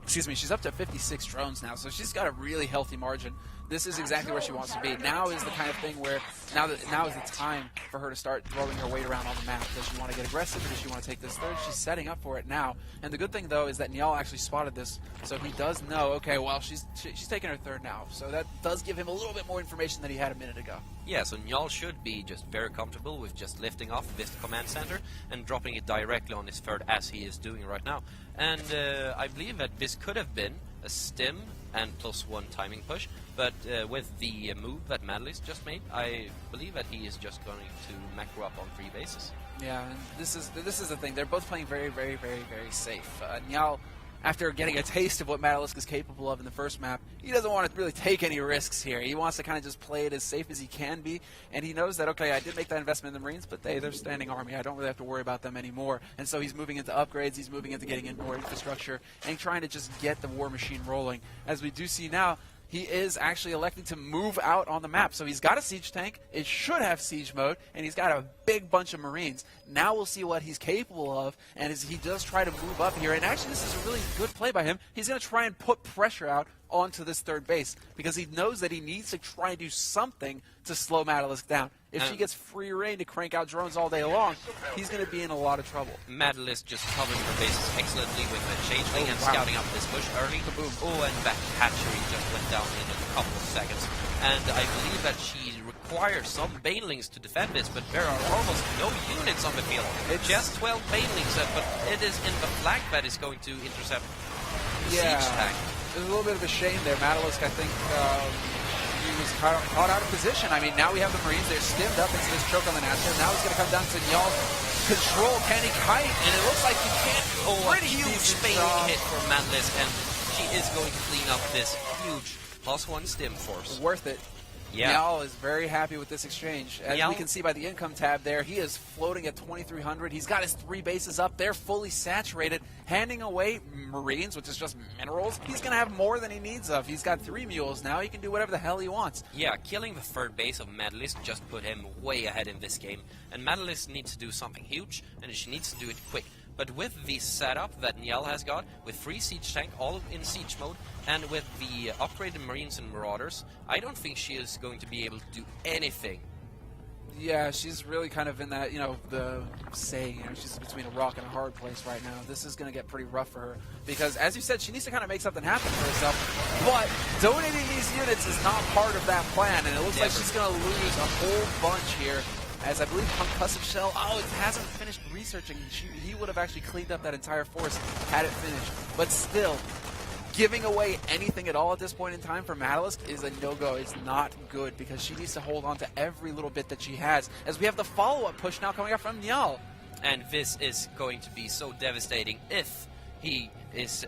she's up to 56 drones now, so she's got a really healthy margin this is exactly where she wants to be. Now is the kind of thing where now is the time for her to start throwing her weight around on the map. Does she want to get aggressive or does she want to take this third? She's setting up for it now. And the good thing, though, is that NjaL actually spotted this, so he does know, okay, well, she's taking her third now. So that does give him a little bit more information than he had a minute ago. Yeah, so NjaL should be just very comfortable with just lifting off this command center and dropping it directly on his third as he is doing right now. And I believe that this could have been a stim and +1 timing push, but with the move that MaddeLisk just made, I believe that he is just going to macro up on 3 bases. Yeah, and this is the thing. They're both playing very, very, very, very safe. NjaL, after getting a taste of what MaddeLisk is capable of in the first map, he doesn't want to really take any risks here. He wants to kind of just play it as safe as he can be, and he knows that, okay, I did make that investment in the Marines, but they're standing army. I don't really have to worry about them anymore. And so he's moving into upgrades, he's moving into getting in more infrastructure, and trying to just get the war machine rolling. As we do see now, he is actually electing to move out on the map. So he's got a siege tank, it should have siege mode, and he's got a big bunch of Marines. Now we'll see what he's capable of, and as he does try to move up here, and actually this is a really good play by him, he's going to try and put pressure out onto this third base, because he knows that he needs to try and do something to slow MaddeLisk down. If she gets free reign to crank out drones all day long, he's going to be in a lot of trouble. MaddeLisk just covering her bases excellently with the changeling and scouting up this bush early. Kaboom. Oh, and that hatchery just went down in a couple of seconds. And I believe that she requires some banelings to defend this, but there are almost no units on the field. It's just 12 banelings, but it is in the flank that is going to intercept the siege tank. There's a little bit of a shame there. MaddeLisk, I think, he was caught out of position. I mean, now we have the Marines. They're stimmed up into this choke on the natural. Now it's going to come down to NjaL's control. Can he kite? And it looks like he can't. Oh, a huge bailing hit for MaddeLisk, and she is going to clean up this huge +1 stim force. Worth it. Yeah. NjaL is very happy with this exchange. As we can see by the income tab there, he is floating at 2,300. He's got his 3 bases up. They're fully saturated. Handing away Marines, which is just minerals, he's going to have more than he needs of. He's got 3 mules now. He can do whatever the hell he wants. Yeah, killing the third base of MaddeLisk just put him way ahead in this game. And MaddeLisk needs to do something huge, and she needs to do it quick. But with the setup that NjaL has got, with 3 siege tank, all in siege mode, and with the upgraded Marines and Marauders, I don't think she is going to be able to do anything. Yeah, she's really kind of in that, the saying, she's between a rock and a hard place right now. This is going to get pretty rough for her because, as you said, she needs to kind of make something happen for herself. But donating these units is not part of that plan, and it looks like she's going to lose a whole bunch here. As I believe Concussive Shell, it hasn't finished researching. He would have actually cleaned up that entire force had it finished. But still, giving away anything at all at this point in time for MaddeLisk is a no-go. It's not good because she needs to hold on to every little bit that she has. As we have the follow-up push now coming up from NjaL. And this is going to be so devastating if he is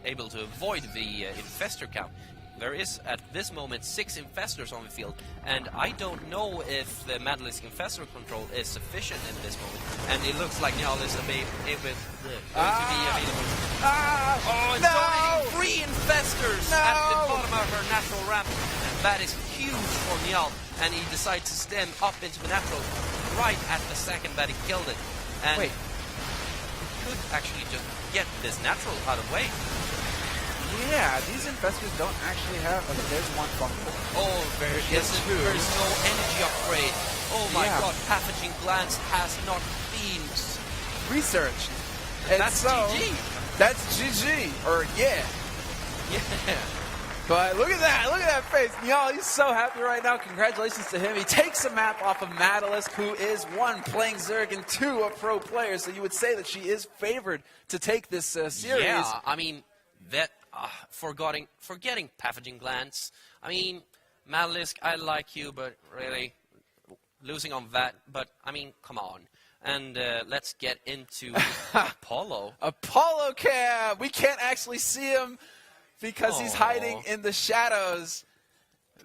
able to avoid the infestor count. There is, at this moment, 6 infestors on the field, and I don't know if the MaddeLisk infestor control is sufficient in this moment. And it looks like NjaL is going to be available. It's already 3 infestors at the bottom of her natural ramp. And that is huge for NjaL, and he decides to stem up into the natural right at the second that he killed it. And he could actually just get this natural out of the way. Yeah, these infestors don't actually have. There's one fungal. Oh, there's no energy upgrade. Oh my god, pathogen glands has not been researched. That's GG. That's GG. Or yeah. But look at that. Look at that face. NjaL, he's so happy right now. Congratulations to him. He takes a map off of MaddeLisk, who is 1, playing Zerg, and 2, a pro player. So you would say that she is favored to take this series. Yeah, I mean, that... forgetting pathogen glands. I mean, MaddeLisk, I like you, but really, losing on that. But, I mean, come on. And let's get into Apollo. Apollo cam! We can't actually see him because he's hiding in the shadows.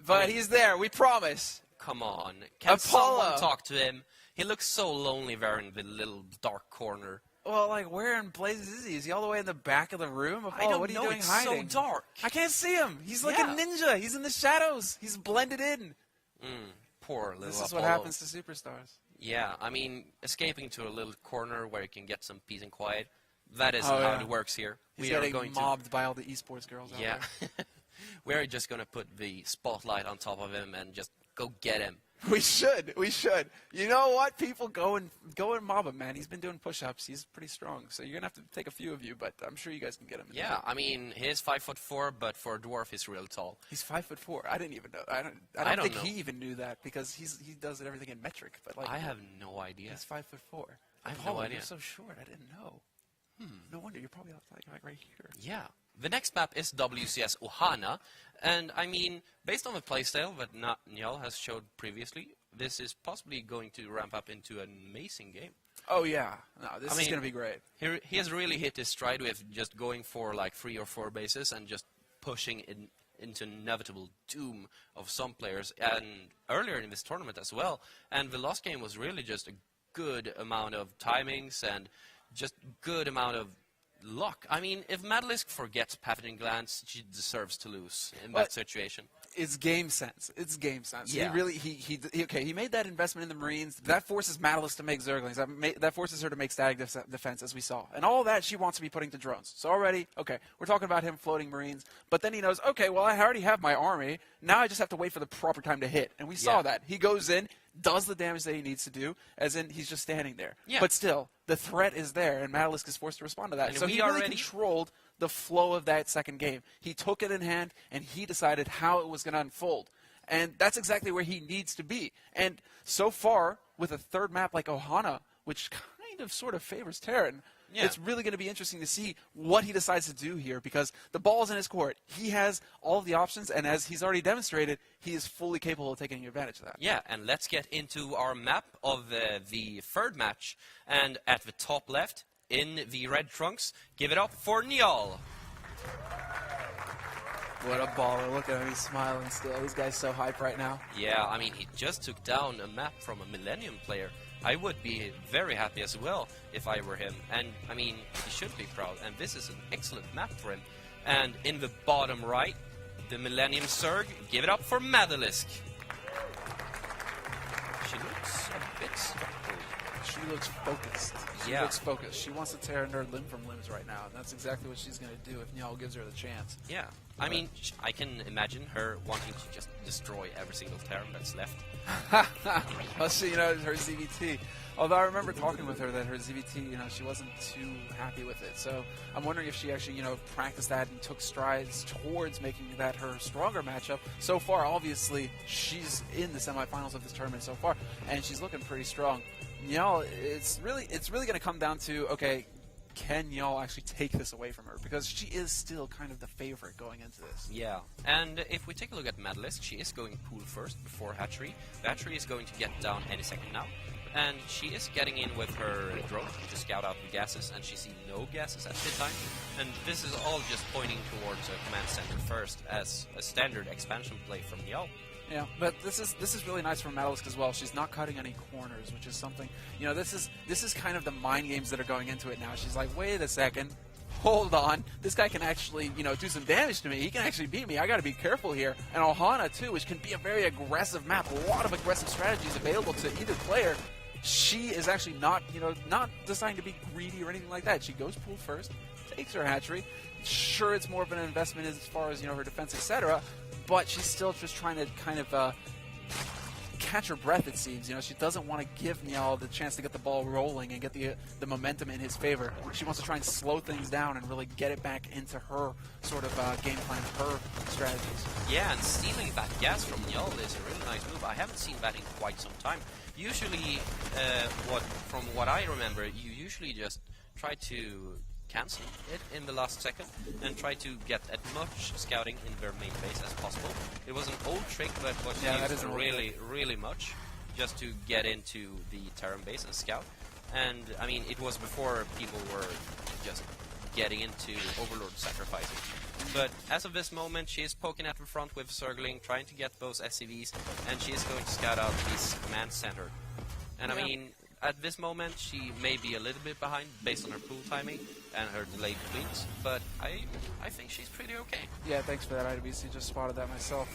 But he's there, we promise. Come on. Can someone talk to him? He looks so lonely there in the little dark corner. Well, like, where in blazes is he? Is he all the way in the back of the room? I don't know. What are you doing it's hiding? So dark. I can't see him. He's like a ninja. He's in the shadows. He's blended in. Poor little This is Apollo. what happens to superstars. Yeah, I mean, escaping to a little corner where you can get some peace and quiet. That is how it works here. He's getting mobbed by all the esports girls out there. We're just going to put the spotlight on top of him and just go get him. We should. You know what? People go and mob him, man. He's been doing push-ups. He's pretty strong. So you're gonna have to take a few of you, but I'm sure you guys can get him. Yeah, I mean, he's 5'4", but for a dwarf, he's real tall. He's 5'4". I didn't even know. I don't think he even knew that because he does everything in metric. But like, I have no idea. He's 5'4". I have no idea. You're so short. I didn't know. No wonder you're probably like right here. Yeah. The next map is WCS Ohana, and I mean, based on the playstyle that NjaL has showed previously, this is possibly going to ramp up into an amazing game. Oh yeah, no, this is going to be great. He has really hit his stride with just going for like 3 or 4 bases and just pushing into inevitable doom of some players, and earlier in this tournament as well. And the last game was really just a good amount of timings and just good amount of luck. I mean, if MaddeLisk forgets Pathogen Glance, she deserves to lose in that situation. It's game sense. Yeah. He made that investment in the Marines. That forces MaddeLisk to make Zerglings. That forces her to make static defense, as we saw. And all that she wants to be putting to drones. So already, okay, we're talking about him floating Marines. But then he knows, okay, well, I already have my army. Now I just have to wait for the proper time to hit. And we saw that. He goes in, does the damage that he needs to do, as in he's just standing there. Yeah. But still, the threat is there, and MaddeLisk is forced to respond to that. And so he really controlled the flow of that second game. He took it in hand, and he decided how it was going to unfold. And that's exactly where he needs to be. And so far, with a third map like Ohana, which kind of sort of favors Terran, it's really going to be interesting to see what he decides to do here, because the ball's in his court. He has all of the options, and as he's already demonstrated, he is fully capable of taking advantage of that. Yeah, and let's get into our map of the third match. And at the top left, in the red trunks, give it up for NjaL. What a baller. Look at him. He's smiling still. This guy's so hype right now. Yeah, I mean, he just took down a map from a Millennium player. I would be very happy as well if I were him. And, I mean, he should be proud. And this is an excellent map for him. And in the bottom right, the Millennium Zerg, give it up for MaddeLisk. She looks a bit startled. She looks focused. She looks focused. She wants to tear her limb from limbs right now, and that's exactly what she's going to do if NjaL gives her the chance. Yeah. I mean, I can imagine her wanting to just destroy every single Terran that's left. Well, she, her ZVT. Although I remember talking with her that her ZVT, she wasn't too happy with it. So I'm wondering if she actually, practiced that and took strides towards making that her stronger matchup. So far, obviously, she's in the semifinals of this tournament so far, and she's looking pretty strong. NjaL, it's really going to come down to, okay, can NjaL actually take this away from her? Because she is still kind of the favorite going into this. Yeah, and if we take a look at MaddeLisk, she is going pool first before Hatchery. Hatchery is going to get down any second now. And she is getting in with her drone to scout out the gases, and she sees no gases at this time. And this is all just pointing towards a command center first as a standard expansion play from NjaL. Yeah, but this is really nice from MaddeLisk as well. She's not cutting any corners, which is something. This is kind of the mind games that are going into it now. She's like, wait a second, hold on. This guy can actually, do some damage to me. He can actually beat me. I got to be careful here. And Ohana too, which can be a very aggressive map. A lot of aggressive strategies available to either player. She is actually not deciding to be greedy or anything like that. She goes pool first, takes her hatchery. Sure, it's more of an investment as far as her defense, etc. But she's still just trying to kind of catch her breath, it seems. She doesn't want to give NjaL the chance to get the ball rolling and get the momentum in his favor. She wants to try and slow things down and really get it back into her sort of game plan, her strategies. Yeah, and stealing that gas from NjaL is a really nice move. I haven't seen that in quite some time. Usually, from what I remember, you usually just try to cancel it in the last second and try to get as much scouting in their main base as possible. It was an old trick, but was used really much just to get into the Terran base and scout. And I mean, it was before people were just getting into Overlord sacrificing. But as of this moment, she is poking at the front with Zergling, trying to get those SCVs, and she is going to scout out this command center. And I mean, at this moment, she may be a little bit behind based on her pool timing and her delayed tweets, but I think she's pretty okay. Yeah, thanks for that, IWC. Just spotted that myself.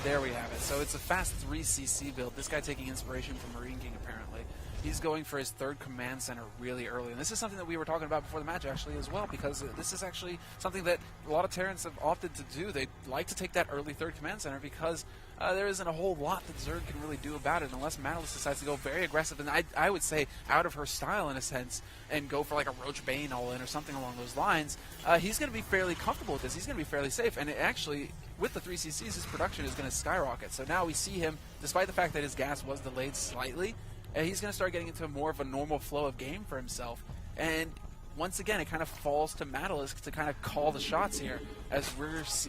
There we have it. So it's a fast 3cc build. This guy taking inspiration from Marine King, apparently. He's going for his third command center really early. And this is something that we were talking about before the match, actually, as well, because this is actually something that a lot of Terrans have opted to do. They like to take that early third command center because there isn't a whole lot that Zerg can really do about it unless MaddeLisk decides to go very aggressive, and I would say out of her style in a sense, and go for like a Roach Bane all-in or something along those lines. He's going to be fairly comfortable with this. He's going to be fairly safe, and actually, with the 3CCs, his production is going to skyrocket. So now we see him, despite the fact that his gas was delayed slightly, he's going to start getting into more of a normal flow of game for himself. And once again, it kind of falls to MaddeLisk to kind of call the shots here, as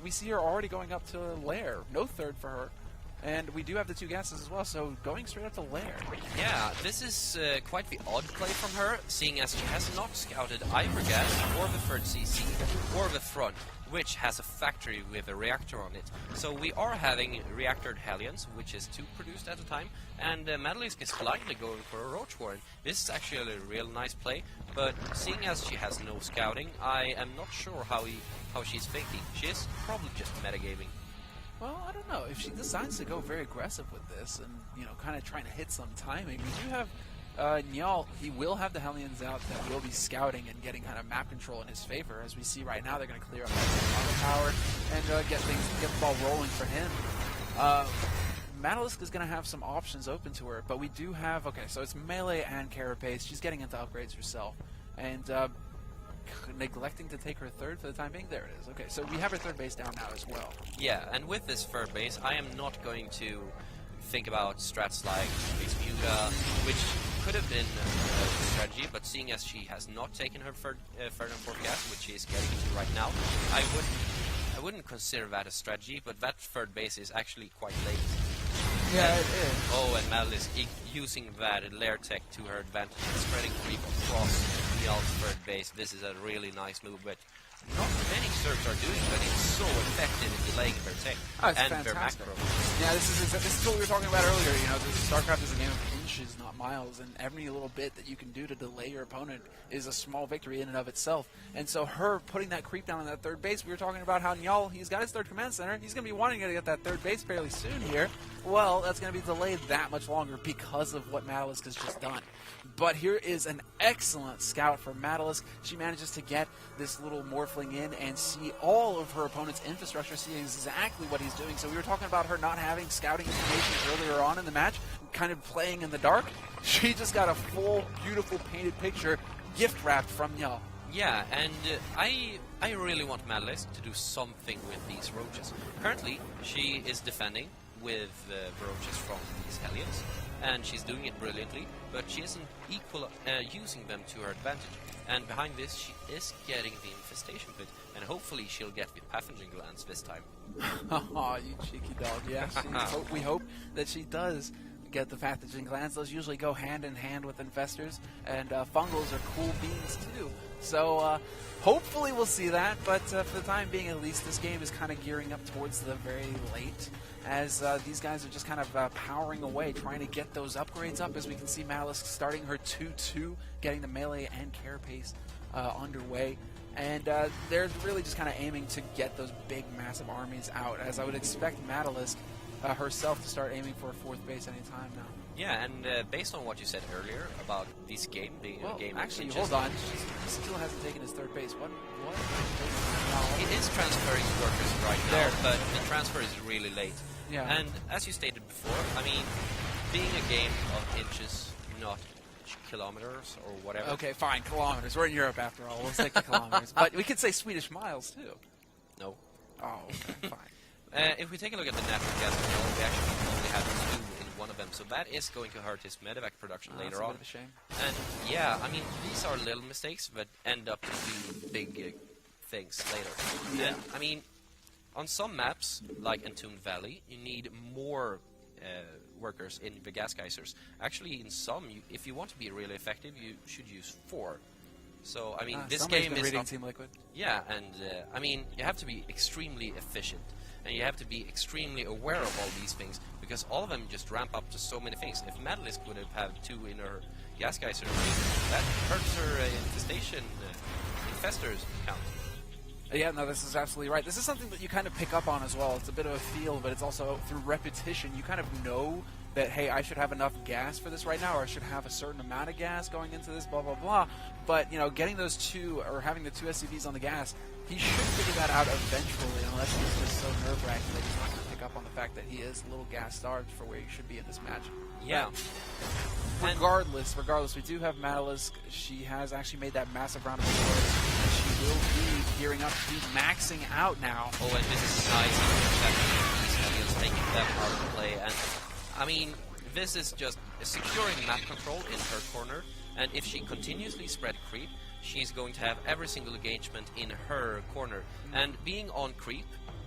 we see her already going up to Lair. No third for her. And we do have the 2 gases as well, so going straight up to Lair. Yeah, this is quite the odd play from her, seeing as she has not scouted either gas, or the third CC, or the front, which has a factory with a reactor on it. So we are having reactored Hellions, which is 2 produced at a time, and MaddeLisk is blindly going for a Roach Warren. This is actually a real nice play, but seeing as she has no scouting, I am not sure how she's thinking. She is probably just metagaming. Well, I don't know. If she decides to go very aggressive with this and, you know, kind of trying to hit some timing, we do have NjaL. He will have the Hellions out that will be scouting and getting kind of map control in his favor. As we see right now, they're going to clear up the power and get the ball rolling for him. MaddeLisk is going to have some options open to her, but we do have, okay, so it's melee and carapace. She's getting into upgrades herself. And neglecting to take her third for the time being. There it is. Okay, so we have her third base down now as well. Yeah, and with this third base, I am not going to think about strats like Muta, which could have been a strategy, but seeing as she has not taken her third and fourth gas, which she is getting into right now, I wouldn't consider that a strategy, but that third base is actually quite late. Yeah, it is. Oh, and MaddeLisk using that Lair tech to her advantage, spreading creep across NjaL's third base. This is a really nice move, but not many Zergs are doing that. It's so effective in delaying their tech and their macro. Yeah, this is what we were talking about earlier. You know, StarCraft is a game of inches, not miles, and every little bit that you can do to delay your opponent is a small victory in and of itself. And so her putting that creep down on that third base, we were talking about how NjaL, he's got his third command center. He's going to be wanting to get that third base fairly soon here. Well, that's going to be delayed that much longer because of what MaddeLisk has just done. But here is an excellent scout for MaddeLisk. She manages to get this little morphling in and see all of her opponent's infrastructure, see exactly what he's doing. So we were talking about her not having scouting information earlier on in the match, kind of playing in the dark. She just got a full, beautiful painted picture gift-wrapped from NjaL. Yeah, and I really want MaddeLisk to do something with these roaches. Currently, she is defending with the roaches from these Hellions, and she's doing it brilliantly, but she isn't using them to her advantage. And behind this, she is getting the infestation pit, and hopefully she'll get the pathogen glands this time. Oh, you cheeky dog. Yeah, we hope that she does get the pathogen glands. Those usually go hand in hand with infestors, and fungals are cool beans too. So hopefully we'll see that, but for the time being at least, this game is kind of gearing up towards the very late, as these guys are just kind of powering away, trying to get those upgrades up. As we can see MaddeLisk starting her 2-2, getting the melee and carapace underway. And they're really just kind of aiming to get those big, massive armies out, as I would expect MaddeLisk herself to start aiming for a fourth base anytime now. Yeah, and based on what you said earlier about this game being a game actually, of hold on. He still hasn't taken his third base. What? It is transferring workers right now, but the transfer is really late. Yeah. And as you stated before, I mean, being a game of inches, not kilometers or whatever. Okay, fine, kilometers. We're in Europe after all. We'll stick to kilometers. But we could say Swedish miles, too. No. Oh, okay, fine. If we take a look at the natural gas control, we actually only have 2 in one of them, so that is going to hurt his medevac production later on. That's a bit of a shame. And yeah, I mean, these are little mistakes that end up to do big things later. Yeah. I mean, on some maps, like Entombed Valley, you need more workers in the gas geysers. Actually, in some, if you want to be really effective, you should use 4. So, I mean, this game is reading not... Team Liquid. Yeah, and I mean, you have to be extremely efficient. and you have to be extremely aware of all these things, because all of them just ramp up to so many things. If MaddeLisk would have had 2 in her gas geyser, that hurts her infestors count. Yeah, no, this is absolutely right. This is something that you kind of pick up on as well. It's a bit of a feel, but it's also through repetition. You kind of know that, hey, I should have enough gas for this right now, or I should have a certain amount of gas going into this, blah, blah, blah. But, you know, getting those 2, or having the 2 SCVs on the gas, he should figure that out eventually, unless he's just so nerve-wracking that he's not going to pick up on the fact that he is a little gas-starved for where he should be in this match. Yeah. Regardless, we do have MaddeLisk. She has actually made that massive round of applause, and she will be gearing up to be maxing out now. Oh, and this is nice. He's taking that part of the play, and I mean, this is just securing map control in her corner, and if she continuously spread creep, she's going to have every single engagement in her corner. And being on creep,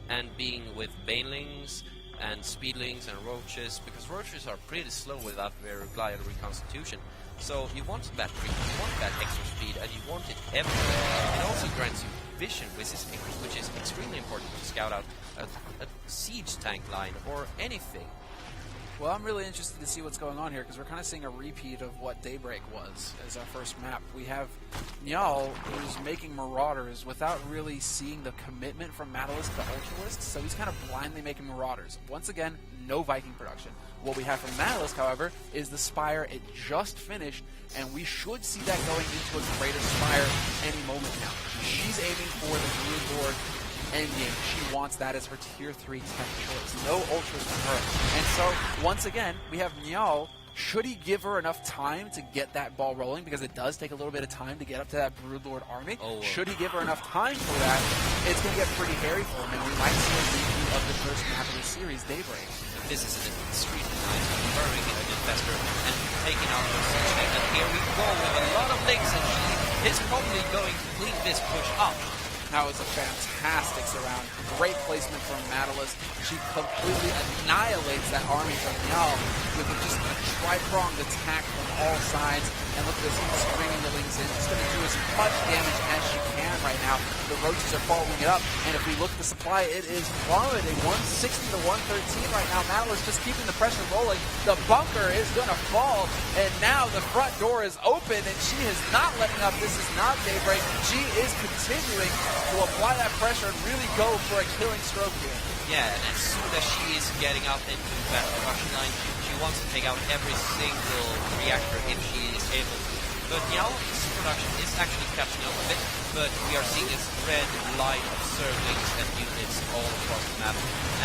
and being with banelings, and speedlings and roaches, because roaches are pretty slow without their glider reconstitution. So you want that creep, you want that extra speed, and you want it everywhere. It also grants you vision, which is extremely important to scout out a siege tank line or anything. Well, I'm really interested to see what's going on here, because we're kind of seeing a repeat of what Daybreak was as our first map. We have NjaL, who's making Marauders without really seeing the commitment from MaddeLisk to Ultralisk, so he's kind of blindly making Marauders. Once again, no Viking production. What we have from MaddeLisk, however, is the Spire. It just finished, and we should see that going into a greater Spire any moment now. She's aiming for the Broodlord endgame. She wants that as her tier 3 tech choice. No ultras from her. And so, once again, we have NjaL. Should he give her enough time to get that ball rolling? Because it does take a little bit of time to get up to that Broodlord army. Should he give her enough time for that, it's going to get pretty hairy for him, and we might see a repeat of the first map of the series, Daybreak. This is an extremely nice converting an infestor and taking out the siege tank. And here we go with a lot of links, and she is probably going to clean this push up. That was a fantastic surround. Great placement from MaddeLisk. She completely annihilates that army from NjaL with just a tri-pronged attack from all sides. And look at this, he's stringing the links in. She's going to do as much damage as she can right now. The roaches are following it up. And if we look at the supply, it is plummeting. 160 to 113 right now. MaddeLisk just keeping the pressure rolling. The bunker is going to fall. And now the front door is open, and she is not letting up. This is not Daybreak. She is continuing to apply that pressure and really go for a killing stroke here. Yeah, and as soon as she is getting up into that production line, she wants to take out every single reactor if she is able to. But NjaL's production is actually catching up a bit, but we are seeing this red line of servings and units all across the map.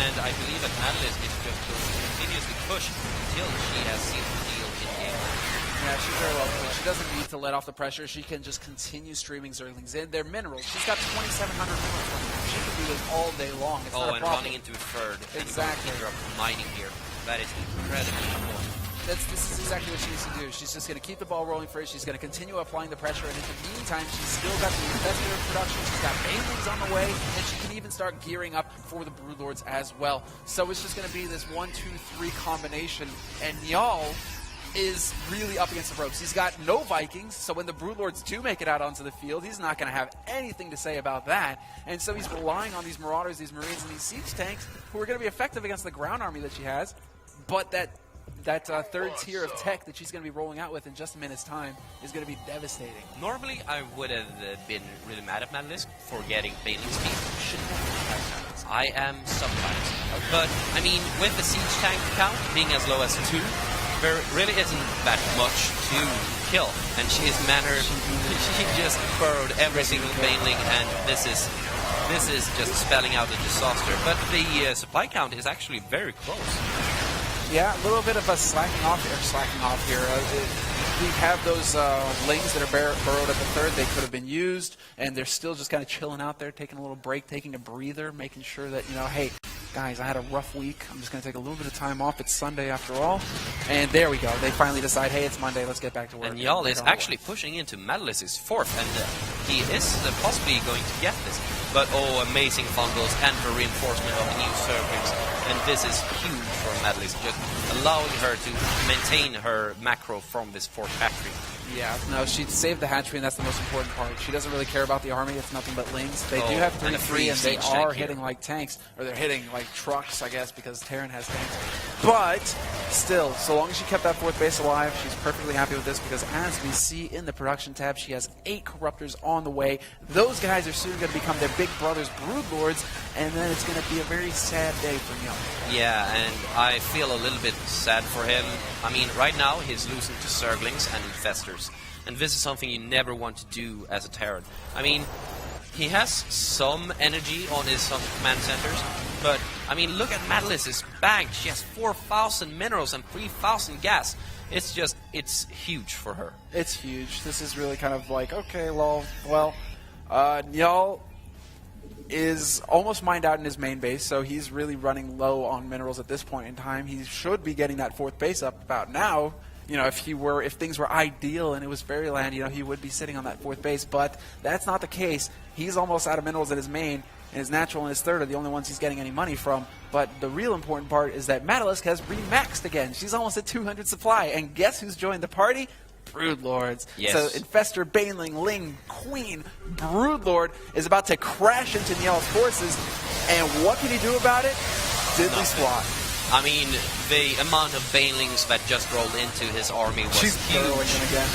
And I believe that MaddeLisk is just going to continuously push until she has sealed the deal in game. Yeah, she's very well played. She doesn't need to let off the pressure. She can just continue streaming Zerglings in. They're minerals. She's got 2,700 minerals from them. She can do this all day long. It's not a and problem. running into a third. Exactly. And you're mining here. That is incredibly important. This is exactly what she needs to do. She's just going to keep the ball rolling for her. She's going to continue applying the pressure. And in the meantime, she's still got the infestor production. She's got banelings on the way. And she can even start gearing up for the Broodlords as well. So it's just going to be this 1, 2, 3 combination. And NjaL is really up against the ropes. He's got no Vikings, so when the Broodlords do make it out onto the field, he's not going to have anything to say about that. And so he's relying on these Marauders, these Marines, and these siege tanks who are going to be effective against the ground army that she has. But that third tier of tech that she's going to be rolling out with in just a minute's time is going to be devastating. Normally, I would have been really mad at MaddeLisk for getting Bailing speed. Should never have MaddeLisk. I am sometimes. But, I mean, with the siege tank count being as low as 2, there really isn't that much to kill. And she's mannered, she just burrowed every single Bailing, and this is just spelling out a disaster. But the supply count is actually very close. Yeah, a little bit of a slacking off here. We have those lings that are burrowed at the third. They could have been used, and they're still just kind of chilling out there, taking a little break, taking a breather, making sure that, hey, guys, I had a rough week. I'm just going to take a little bit of time off. It's Sunday after all. And there we go. They finally decide, hey, it's Monday. Let's get back to work. And NjaL is actually pushing into MaddeLisk's fourth, and he is possibly going to get this. But, amazing fungals and the reinforcement of new servings. And this is huge for MaddeLisk, just allowing her to maintain her macro from this fourth hatchery. Yeah, no, she saved the hatchery, and that's the most important part. She doesn't really care about the army. It's nothing but lings. They do have 3-3, and they are hitting like tanks. Or they're hitting like trucks, I guess, because Terran has tanks. But still, so long as she kept that fourth base alive, she's perfectly happy with this, because as we see in the production tab, she has 8 Corruptors on the way. Those guys are soon going to become their big brothers, Broodlords, and then it's going to be a very sad day for NjaL. Yeah, and I feel a little bit sad for him. I mean, right now he's losing to Zerglings and Infestors. And this is something you never want to do as a Terran. I mean, he has some energy on his command centers, but, I mean, look at MaddeLisk's bag. She has 4,000 minerals and 3,000 gas. It's just, it's huge for her. It's huge. This is really kind of like, okay, well, NjaL is almost mined out in his main base, so he's really running low on minerals at this point in time. He should be getting that fourth base up about now. You know, if things were ideal and it was Fairyland, you know, he would be sitting on that fourth base, but that's not the case. He's almost out of minerals at his main, and his natural and his third are the only ones he's getting any money from. But the real important part is that MaddeLisk has remaxed again. She's almost at 200 supply, and guess who's joined the party? Broodlords. Yes. So Infestor, Baneling, Ling, Queen, Broodlord is about to crash into NjaL's forces, and what can he do about it? Diddly squat. I mean, the amount of Banelings that just rolled into his army was She's huge. burrowing him again.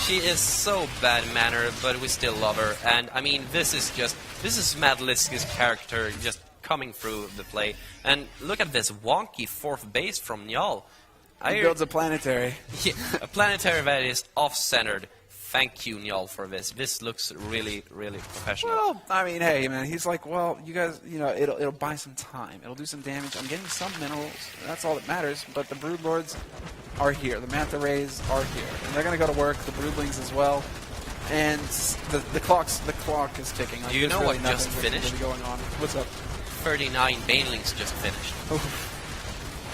She is so bad mannered, but we still love her. And I mean, this is MaddeLisk's character just coming through the play. And look at this wonky fourth base from NjaL. He builds a planetary. Yeah, a planetary that is off-centered. Thank you, NjaL, for this. This looks really, really professional. Well, I mean, hey, man, he's like, well, you guys, you know, it'll buy some time. It'll do some damage. I'm getting some minerals. That's all that matters. But the Broodlords are here. The Manta Rays are here. And they're going to go to work. The Broodlings as well. And the clock is ticking. Like, Do you know really what just finished? really going on. What's up? 39 Banelings just finished. Oh.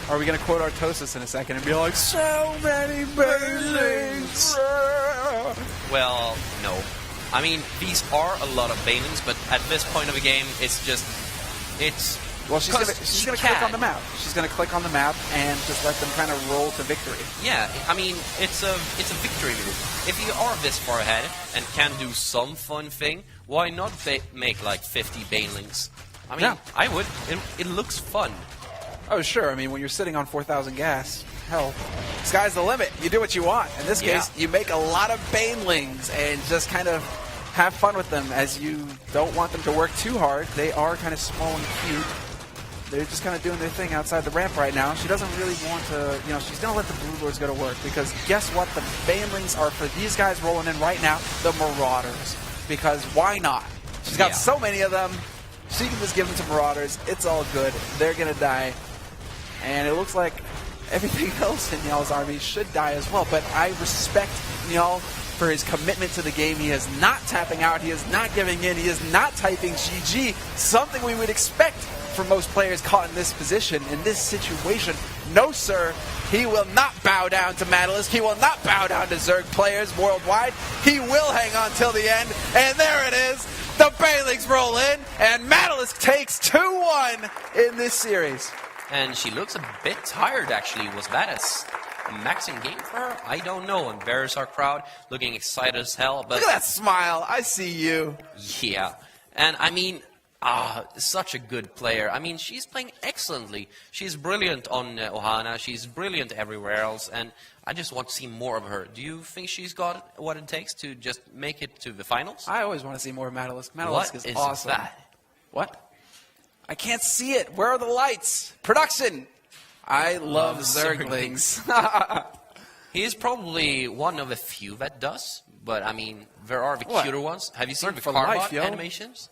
Are we going to quote Artosis in a second and be like, so many Banelings? Well, no. I mean, these are a lot of Banelings, but at this point of the game, it's just, it's... Well, she's going to click on the map. She's going to click on the map and just let them kind of roll to victory. Yeah, I mean, it's a victory move. If you are this far ahead and can do some fun thing, why not make like 50 Banelings? I mean, yeah. I would. It looks fun. Oh, sure. I mean, when you're sitting on 4,000 gas, hell, sky's the limit. You do what you want. In this case, you make a lot of Banelings and just kind of have fun with them, as you don't want them to work too hard. They are kind of small and cute. They're just kind of doing their thing outside the ramp right now. She doesn't really want to, you know, she's going to let the Broodlords go to work, because guess what? The Banelings are, for these guys rolling in right now, the Marauders. Because why not? She's got so many of them. She can just give them to Marauders. It's all good. They're going to die. And it looks like everything else in NjaL's army should die as well. But I respect NjaL for his commitment to the game. He is not tapping out. He is not giving in. He is not typing GG. Something we would expect from most players caught in this position, in this situation. No, sir. He will not bow down to MaddeLisk. He will not bow down to Zerg players worldwide. He will hang on till the end. And there it is. The Banelings roll in. And MaddeLisk takes 2-1 in this series. And she looks a bit tired, actually. Was that a maxing game for her? I don't know. And there's our crowd looking excited as hell. But look at that smile. I see you. Yeah. And I mean, such a good player. I mean, she's playing excellently. She's brilliant on Ohana. She's brilliant everywhere else. And I just want to see more of her. Do you think she's got what it takes to just make it to the finals? I always want to see more of MaddeLisk. MaddeLisk is awesome. What is that? What? I can't see it. Where are the lights? Production! I love Zerglings. He is probably one of the few that does, but I mean, there are the cuter ones. Have you seen the Carbot animations?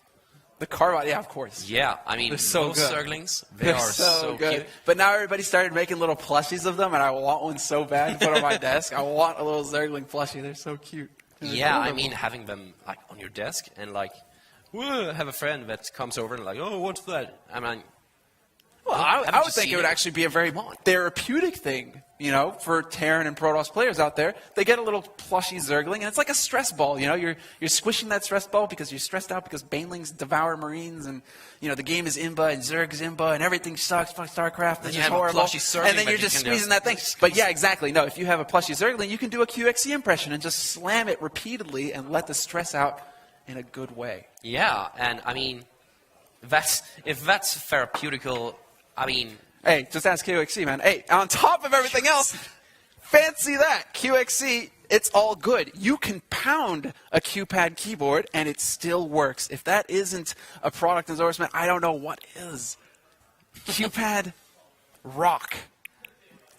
The Carbot, yeah, of course. Yeah, I mean, those Zerglings, they're so good. cute. But now everybody started making little plushies of them, and I want one so bad to put on my desk. I want a little Zergling plushie. They're so cute. Yeah, I mean, having them like on your desk and like, have a friend that comes over and like, oh, what's that? I mean, Well, I would think it would actually be a very therapeutic thing, you know, for Terran and Protoss players out there. They get a little plushy Zergling, and it's like a stress ball, you know. You're squishing that stress ball because you're stressed out because Banelings devour Marines, and, you know, the game is Imba, and Zerg's Imba, and everything sucks, fuck StarCraft, it's horrible. And then you're just squeezing that thing. But yeah, exactly. No, if you have a plushy Zergling, you can do a QXE impression and just slam it repeatedly and let the stress out in a good way. Yeah, and I mean, if that's therapeutical, I mean... Hey, just ask QXE, man. Hey, on top of everything else, fancy that. QXE, it's all good. You can pound a QPad keyboard, and it still works. If that isn't a product endorsement, I don't know what is. QPad rock.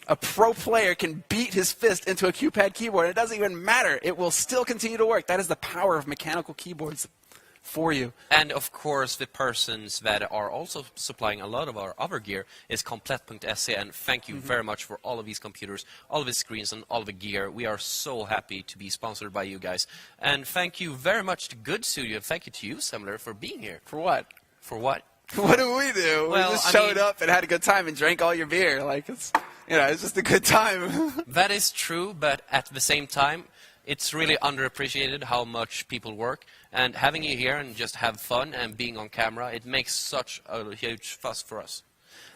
A pro player can beat his fist into a QPad keyboard. It doesn't even matter. It will still continue to work. That is the power of mechanical keyboards for you. And of course, the persons that are also supplying a lot of our other gear is Komplett.se, and thank you very much for all of these computers, all of the screens, and all of the gear. We are so happy to be sponsored by you guys. And thank you very much to Good Studio. Thank you to you, Semler, for being here. For what? For what? What do we do? Well, we just showed up and had a good time and drank all your beer. Like, it's, you know, it's just a good time. That is true, but at the same time, it's really underappreciated how much people work. And having you here and just have fun and being on camera, it makes such a huge fuss for us.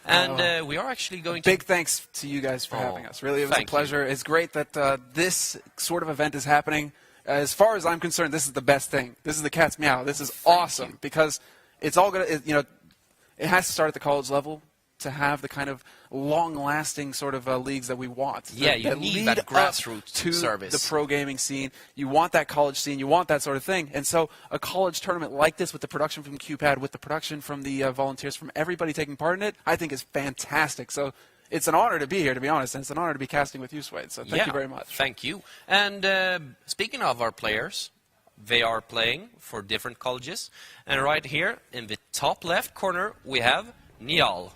And we are actually going to... Big thanks to you guys for having us. Really, it was a pleasure. It's great that this sort of event is happening. As far as I'm concerned, this is the best thing. This is the cat's meow. This is awesome because it's all going to, you know, it has to start at the college level to have the kind of long-lasting sort of leagues that we want. Yeah, you need that grassroots to service. The pro gaming scene. You want that college scene. You want that sort of thing. And so a college tournament like this with the production from QPad, with the production from the volunteers, from everybody taking part in it, I think is fantastic. So it's an honor to be here, to be honest, and it's an honor to be casting with you, Swade. So thank you very much. Thank you. And speaking of our players, they are playing for different colleges. And right here in the top left corner, we have NjaL,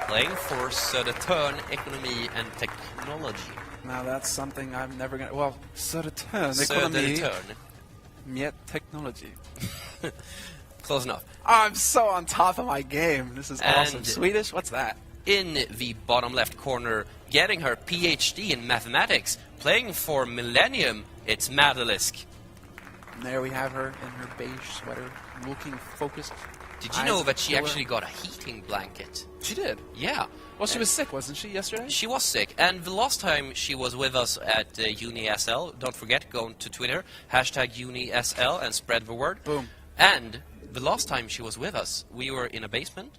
playing for Södertörn Economy and Technology. Now that's something I'm never going to... Well, Södertörn Economy, Miet Technology. Close enough. I'm so on top of my game. This is awesome. Swedish? What's that? In the bottom left corner, getting her PhD in mathematics, playing for Millennium, it's MaddeLisk. And there we have her in her beige sweater, looking focused. Did you know that she actually got a heating blanket? She did? Yeah. Well, she was sick, wasn't she, yesterday? She was sick. And the last time she was with us at UniSL, don't forget, go to Twitter, #UniSL, and spread the word. Boom. And the last time she was with us, we were in a basement,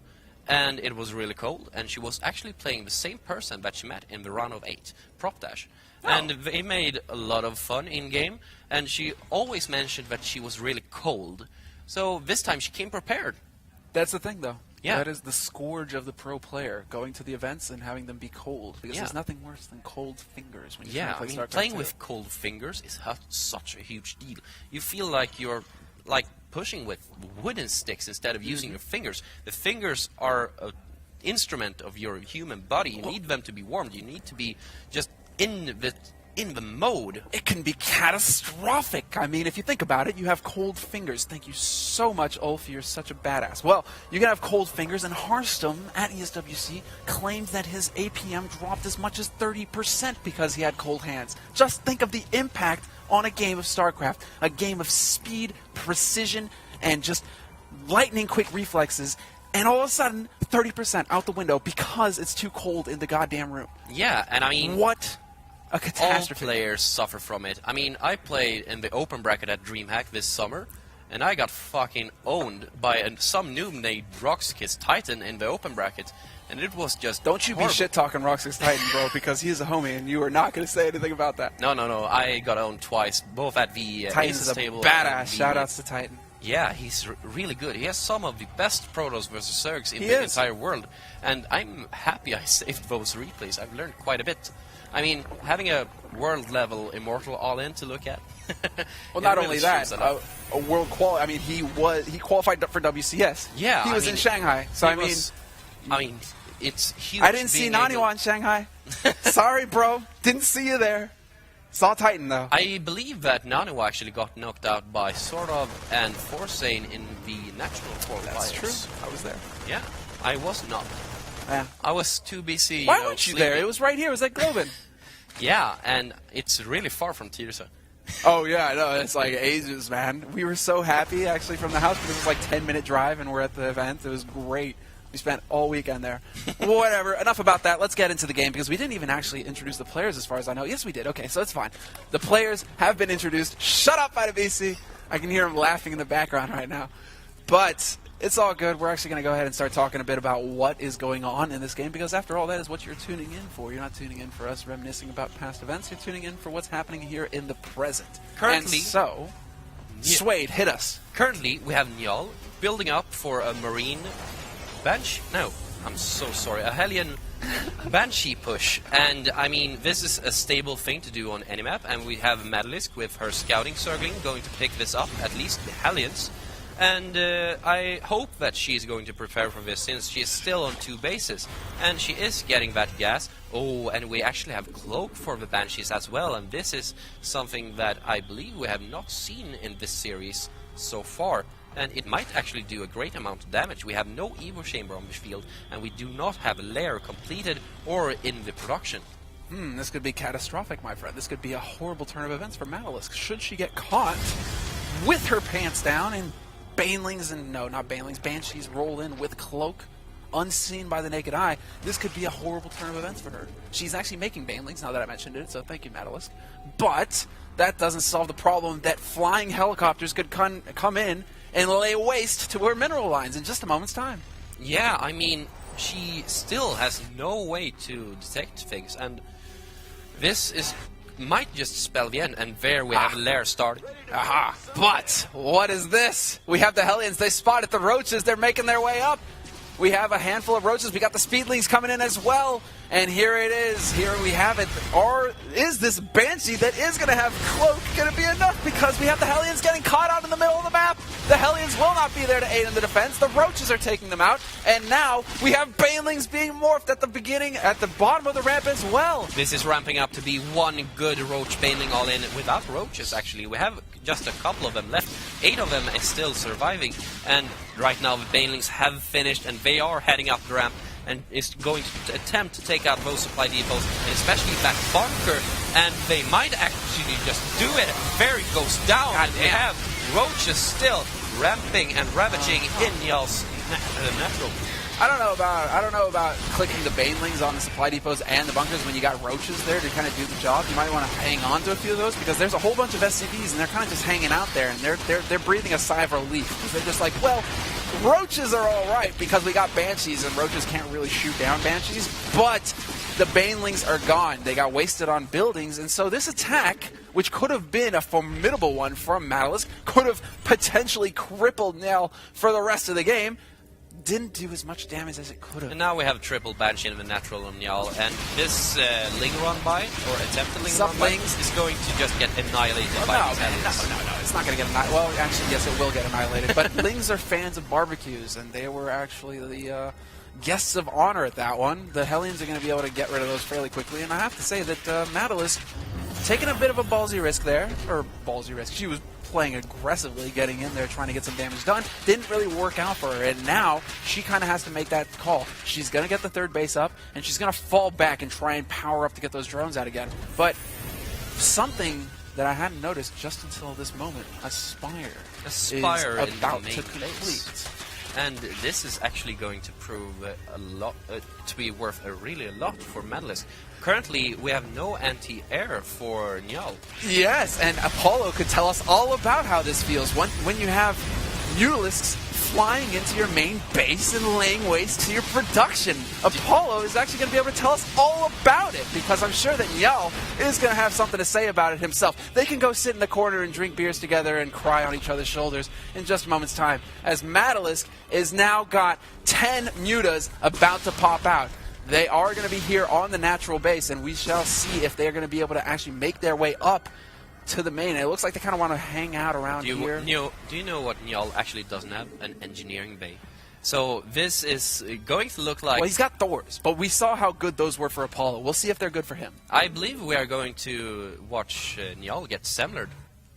and it was really cold, and she was actually playing the same person that she met in the round of 8, Prop Dash. Oh. And they made a lot of fun in-game, and she always mentioned that she was really cold. So this time she came prepared. That's the thing, though. Yeah. That is the scourge of the pro player, going to the events and having them be cold. Because there's nothing worse than cold fingers when you're trying to play StarCraft. Playing with cold fingers is such a huge deal. You feel like you're like pushing with wooden sticks instead of using your fingers. The fingers are an instrument of your human body. You need them to be warmed. You need to be just in the mode. It can be catastrophic. I mean, if you think about it, you have cold fingers. Thank you so much, Ulf. You're such a badass. Well, you can have cold fingers, and Harstom at ESWC claimed that his APM dropped as much as 30% because he had cold hands. Just think of the impact on a game of StarCraft, a game of speed, precision, and just lightning-quick reflexes, and all of a sudden, 30% out the window because it's too cold in the goddamn room. Yeah, and I mean... What a catastrophe. All players suffer from it. I mean, I played in the open bracket at DreamHack this summer, and I got fucking owned by some noob named Roxkiss Titan in the open bracket, and it was just Don't you horrible. Be shit-talking Roxkiss Titan, bro, because he's a homie, and you are not going to say anything about that. No. I got owned twice, both at the Titan's Aces a table. badass. Shout-outs to Titan. Yeah, he's really good. He has some of the best Protoss versus Zergs in the entire world, and I'm happy I saved those replays. I've learned quite a bit. I mean, having a world-level Immortal all-in to look at. Well, not only that, a world quality. I mean, he qualified for WCS. Yeah, he was in Shanghai. So I mean, it's huge. I didn't see Naniwa in Shanghai. Sorry, bro, didn't see you there. Saw Titan though. I believe that Naniwa actually got knocked out by Sordov and Forsane in the national qualifiers. That's true. I was there. Yeah. I was not. Yeah. I was too busy. Why weren't you there? sleeping. It was right here. It was at Globen. Yeah, and it's really far from TvZ. Oh, yeah, I know. It's like ages, man. We were so happy, actually, from the house, because it was like 10-minute drive, and we're at the event. It was great. We spent all weekend there. Whatever. Enough about that. Let's get into the game, because we didn't even actually introduce the players as far as I know. Yes, we did. Okay, so it's fine. The players have been introduced. Shut up, BC. I can hear him laughing in the background right now. But it's all good. We're actually going to go ahead and start talking a bit about what is going on in this game, because after all, that is what you're tuning in for. You're not tuning in for us reminiscing about past events. You're tuning in for what's happening here in the present. Currently- And so, Suede, hit us. Currently, we have NjaL building up for a Marine Banshee. No, I'm so sorry. A Hellion Banshee push. And, I mean, this is a stable thing to do on any map. And we have MaddeLisk with her scouting circling going to pick this up, at least the Hellions. And I hope that she's going to prepare for this, since she is still on 2 bases. And she is getting that gas. Oh, and we actually have Cloak for the Banshees as well. And this is something that I believe we have not seen in this series so far. And it might actually do a great amount of damage. We have no Evo Chamber on the field, and we do not have a lair completed or in the production. This could be catastrophic, my friend. This could be a horrible turn of events for MaddeLisk. Should she get caught with her pants down and Banelings and, no, not Banelings, Banshees roll in with Cloak, unseen by the naked eye, this could be a horrible turn of events for her. She's actually making Banelings, now that I mentioned it, so thank you, MaddeLisk. But that doesn't solve the problem that flying helicopters could come in and lay waste to her mineral lines in just a moment's time. Yeah, I mean, she still has no way to detect things, and this might just spell the end, and there we have a lair started. Aha! But what is this? We have the Hellions. They spotted the roaches. They're making their way up. We have a handful of roaches. We got the Speedlings coming in as well. And here it is. Here we have it. Or is this Banshee that is going to have Cloak going to be enough? Because we have the Hellions getting caught out in the middle of the map. The Hellions will not be there to aid in the defense. The roaches are taking them out. And now we have Banelings being morphed at the beginning, at the bottom of the ramp as well. This is ramping up to be one good roach Baneling all in without roaches, actually. We have just a couple of them left. 8 of them is still surviving. And right now the Banelings have finished, and they are heading up the ramp and is going to attempt to take out those supply depots, and especially that bunker, and they might actually just do it. There it goes down, and we have roaches still ramping and ravaging in NjaL's natural. I don't know about clicking the Banelings on the supply depots and the bunkers when you got roaches there to kind of do the job. You might want to hang on to a few of those, because there's a whole bunch of SCVs and they're kind of just hanging out there, and they're breathing a sigh of relief, because they're just like, well, roaches are all right because we got Banshees, and roaches can't really shoot down Banshees, but the Banelings are gone. They got wasted on buildings, and so this attack, which could have been a formidable one from MaddeLisk, could have potentially crippled NjaL for the rest of the game, didn't do as much damage as it could have. And now we have triple Banshee in the natural on NjaL, and this Ling run by, or attempted Ling run by, is going to just get annihilated by these Hellions. No, it's not going to get annihilated. Well, actually, yes, it will get annihilated, but Lings are fans of barbecues, and they were actually the guests of honor at that one. The Hellions are going to be able to get rid of those fairly quickly, and I have to say that MaddeLisk taking a bit of a ballsy risk there, or ballsy risk. She was playing aggressively, getting in there, trying to get some damage done. Didn't really work out for her, and now she kind of has to make that call. She's going to get the third base up, and she's going to fall back and try and power up to get those drones out again. But something that I hadn't noticed just until this moment, a Spire is about to complete. And this is actually going to prove a lot, to be worth really a lot for MaddeLisk. Currently, we have no anti-air for NjaL. Yes, and Apollo could tell us all about how this feels when you have UniSLs flying into your main base and laying waste to your production. Apollo is actually going to be able to tell us all about it, because I'm sure that NjaL is going to have something to say about it himself. They can go sit in the corner and drink beers together and cry on each other's shoulders in just a moment's time, as MaddeLisk is now got 10 mutas about to pop out. They are going to be here on the natural base, and we shall see if they're going to be able to actually make their way up to the main. It looks like they kind of want to hang out around here. Do you know what NjaL actually doesn't have? An engineering bay. So this is going to look like... Well, he's got Thors, but we saw how good those were for Apollo. We'll see if they're good for him. I believe we are going to watch NjaL get Semlered.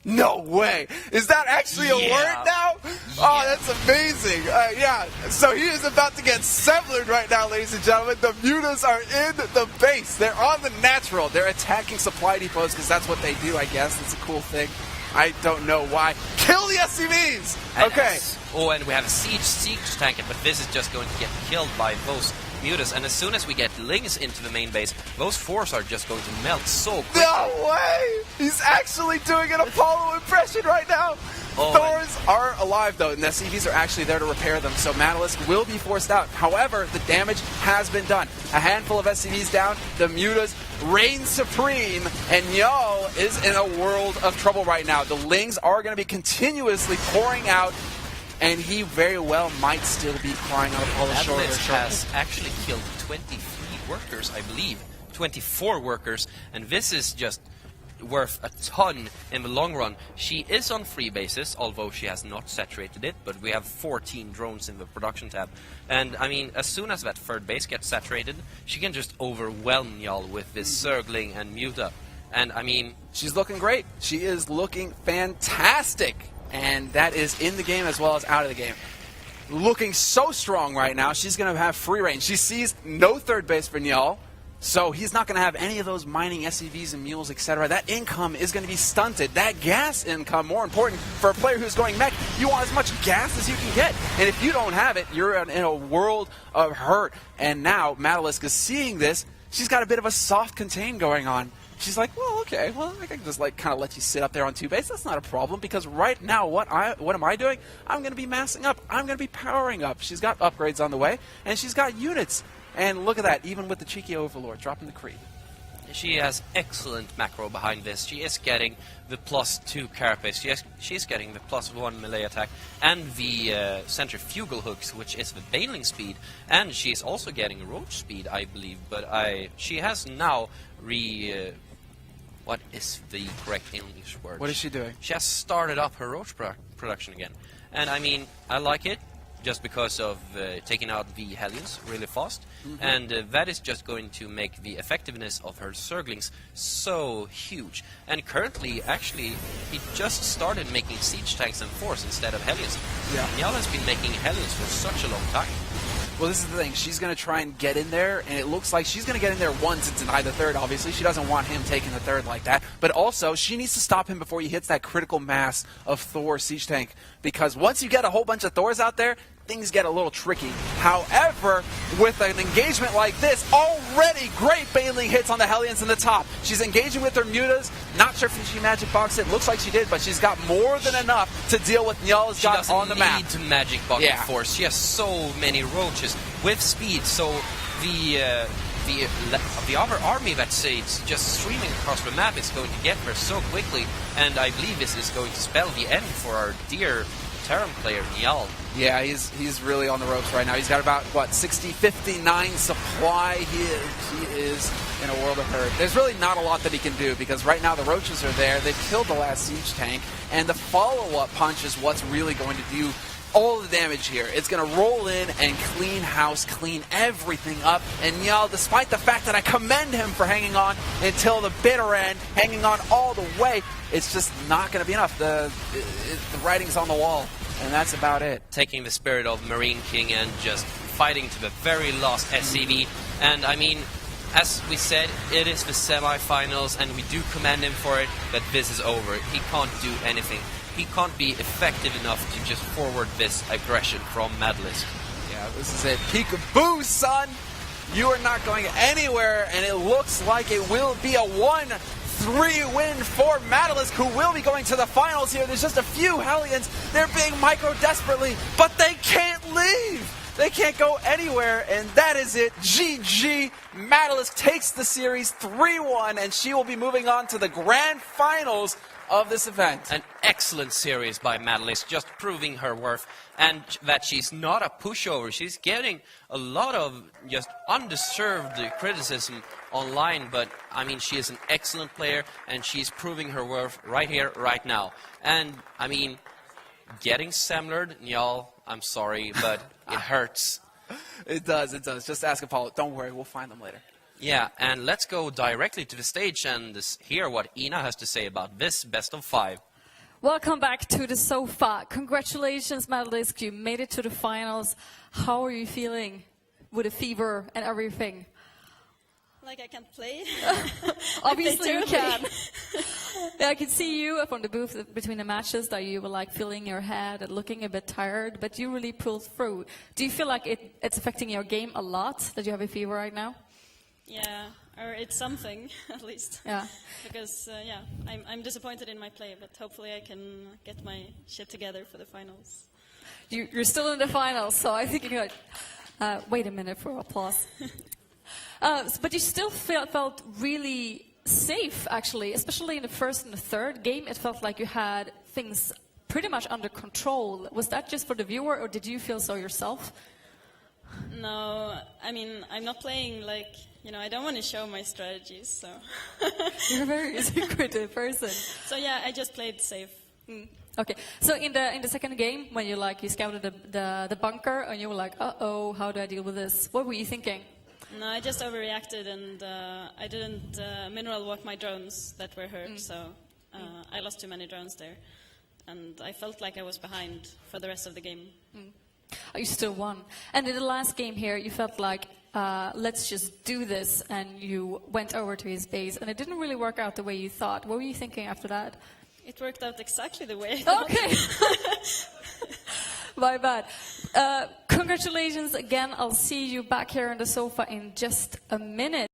No way. Is that actually a word now? Oh, that's amazing. Yeah, so he is about to get semlered right now, ladies and gentlemen. The Mutas are in the base. They're on the natural. They're attacking supply depots because that's what they do, I guess. It's a cool thing. I don't know why. Kill the SCVs! Okay. Oh, and we have a siege tank, but this is just going to get killed by those Mutas. And as soon as we get Lings into the main base, those fours are just going to melt so quickly. No way! He's actually doing an Apollo impression right now. Oh, Thors are alive, though, and the SCVs are actually there to repair them, so MaddeLisk will be forced out. However, the damage has been done. A handful of SCVs down, the Mutas reign supreme, and NjaL is in a world of trouble right now. The Lings are going to be continuously pouring out, and he very well might still be crying on Apollo's shoulder. MaddeLisk has actually killed 23 workers, I believe. 24 workers, and this is just worth a ton in the long run. She is on free basis, although she has not saturated it, but we have 14 drones in the production tab. And, I mean, as soon as that third base gets saturated, she can just overwhelm NjaL with this Zergling and Muta. And, I mean... She's looking great. She is looking fantastic. And that is in the game as well as out of the game. Looking so strong right now, she's going to have free reign. She sees no third base for NjaL. So he's not going to have any of those mining SCVs and mules, etc. That income is going to be stunted. That gas income, more important for a player who's going mech, you want as much gas as you can get. And if you don't have it, you're in a world of hurt. And now MaddeLisk is seeing this. She's got a bit of a soft contain going on. She's like, well, okay, well, I can just like kind of let you sit up there on 2 base. That's not a problem because right now, what am I doing? I'm going to be massing up. I'm going to be powering up. She's got upgrades on the way, and she's got units. And look at that, even with the cheeky Overlord, dropping the creep. She has excellent macro behind this. She is getting the +2 carapace. She's getting the +1 melee attack and the centrifugal hooks, which is the baneling speed. And she's also getting roach speed, I believe. But she has now what is the correct English word? What is she doing? She has started up her roach production again. And I mean, I like it. Just because of taking out the Hellions really fast. And that is just going to make the effectiveness of her Zerglings so huge. And currently, actually, he just started making siege tanks and force instead of Hellions. Yeah. NjaL has been making Hellions for such a long time. Well, this is the thing. She's going to try and get in there, and it looks like she's going to get in there once and deny the third, obviously. She doesn't want him taking the third like that. But also, she needs to stop him before he hits that critical mass of Thor siege tank. Because once you get a whole bunch of Thors out there, things get a little tricky. However, with an engagement like this, already great baneling hits on the Hellions in the top. She's engaging with her Mutas. Not sure if she magic boxed it. Looks like she did, but she's got more than enough to deal with NjaL's got on the map. She doesn't need to magic box it force. She has so many roaches with speed, so the other army that's just streaming across the map is going to get her so quickly, and I believe this is going to spell the end for our dear Terran player, NjaL. Yeah, he's really on the ropes right now. He's got about, 59 supply. He is in a world of hurt. There's really not a lot that he can do because right now the roaches are there. They've killed the last siege tank, and the follow-up punch is what's really going to do all the damage here. It's going to roll in and clean house, clean everything up. And NjaL, despite the fact that I commend him for hanging on until the bitter end, hanging on all the way, it's just not going to be enough. The writing's on the wall, and that's about it. Taking the spirit of Marine King and just fighting to the very last SCV. And I mean, as we said, it is the semifinals, and we do commend him for it, but this is over. He can't do anything. He can't be effective enough to just forward this aggression from MaddeLisk. Yeah, this is it. Peekaboo, son! You are not going anywhere, and it looks like it will be a 1-3 win for MaddeLisk, who will be going to the finals here. There's just a few Hellions. They're being micro desperately, but they can't leave. They can't go anywhere, and that is it. GG. MaddeLisk takes the series 3-1, and she will be moving on to the Grand Finals of this event. An excellent series by MaddeLisk, just proving her worth and that she's not a pushover. She's getting a lot of just undeserved criticism online, but I mean, she is an excellent player and she's proving her worth right here, right now. And I mean, getting semlered, NjaL, I'm sorry, but it hurts. It does, it does. Just ask Apollo. Don't worry, we'll find them later. Yeah, and let's go directly to the stage and hear what Ina has to say about this best of 5. Welcome back to the sofa. Congratulations, MaddeLisk. You made it to the finals. How are you feeling with a fever and everything? Like I can't play. Obviously you can. Yeah, I can see you from the booth between the matches that you were like feeling your head and looking a bit tired, but you really pulled through. Do you feel like it's affecting your game a lot that you have a fever right now? Yeah, or it's something at least. Yeah. Because yeah, I'm disappointed in my play, but hopefully I can get my shit together for the finals. You're still in the finals, so I think you're like, wait a minute for applause. But you still felt really safe, actually, especially in the first and the third game. It felt like you had things pretty much under control. Was that just for the viewer, or did you feel so yourself? No, I mean, I'm not playing like, I don't want to show my strategies, so. You're a very secretive person. So yeah, I just played safe. Okay, so in the second game, when you scouted the bunker, and you were like, uh-oh, how do I deal with this? What were you thinking? No, I just overreacted, and I didn't mineral walk my drones that were hurt, so I lost too many drones there. And I felt like I was behind for the rest of the game. Oh, you still won. And in the last game here, you felt like, let's just do this, and you went over to his base, and it didn't really work out the way you thought. What were you thinking after that? It worked out exactly the way I thought. Okay. My bad. Congratulations again. I'll see you back here on the sofa in just a minute.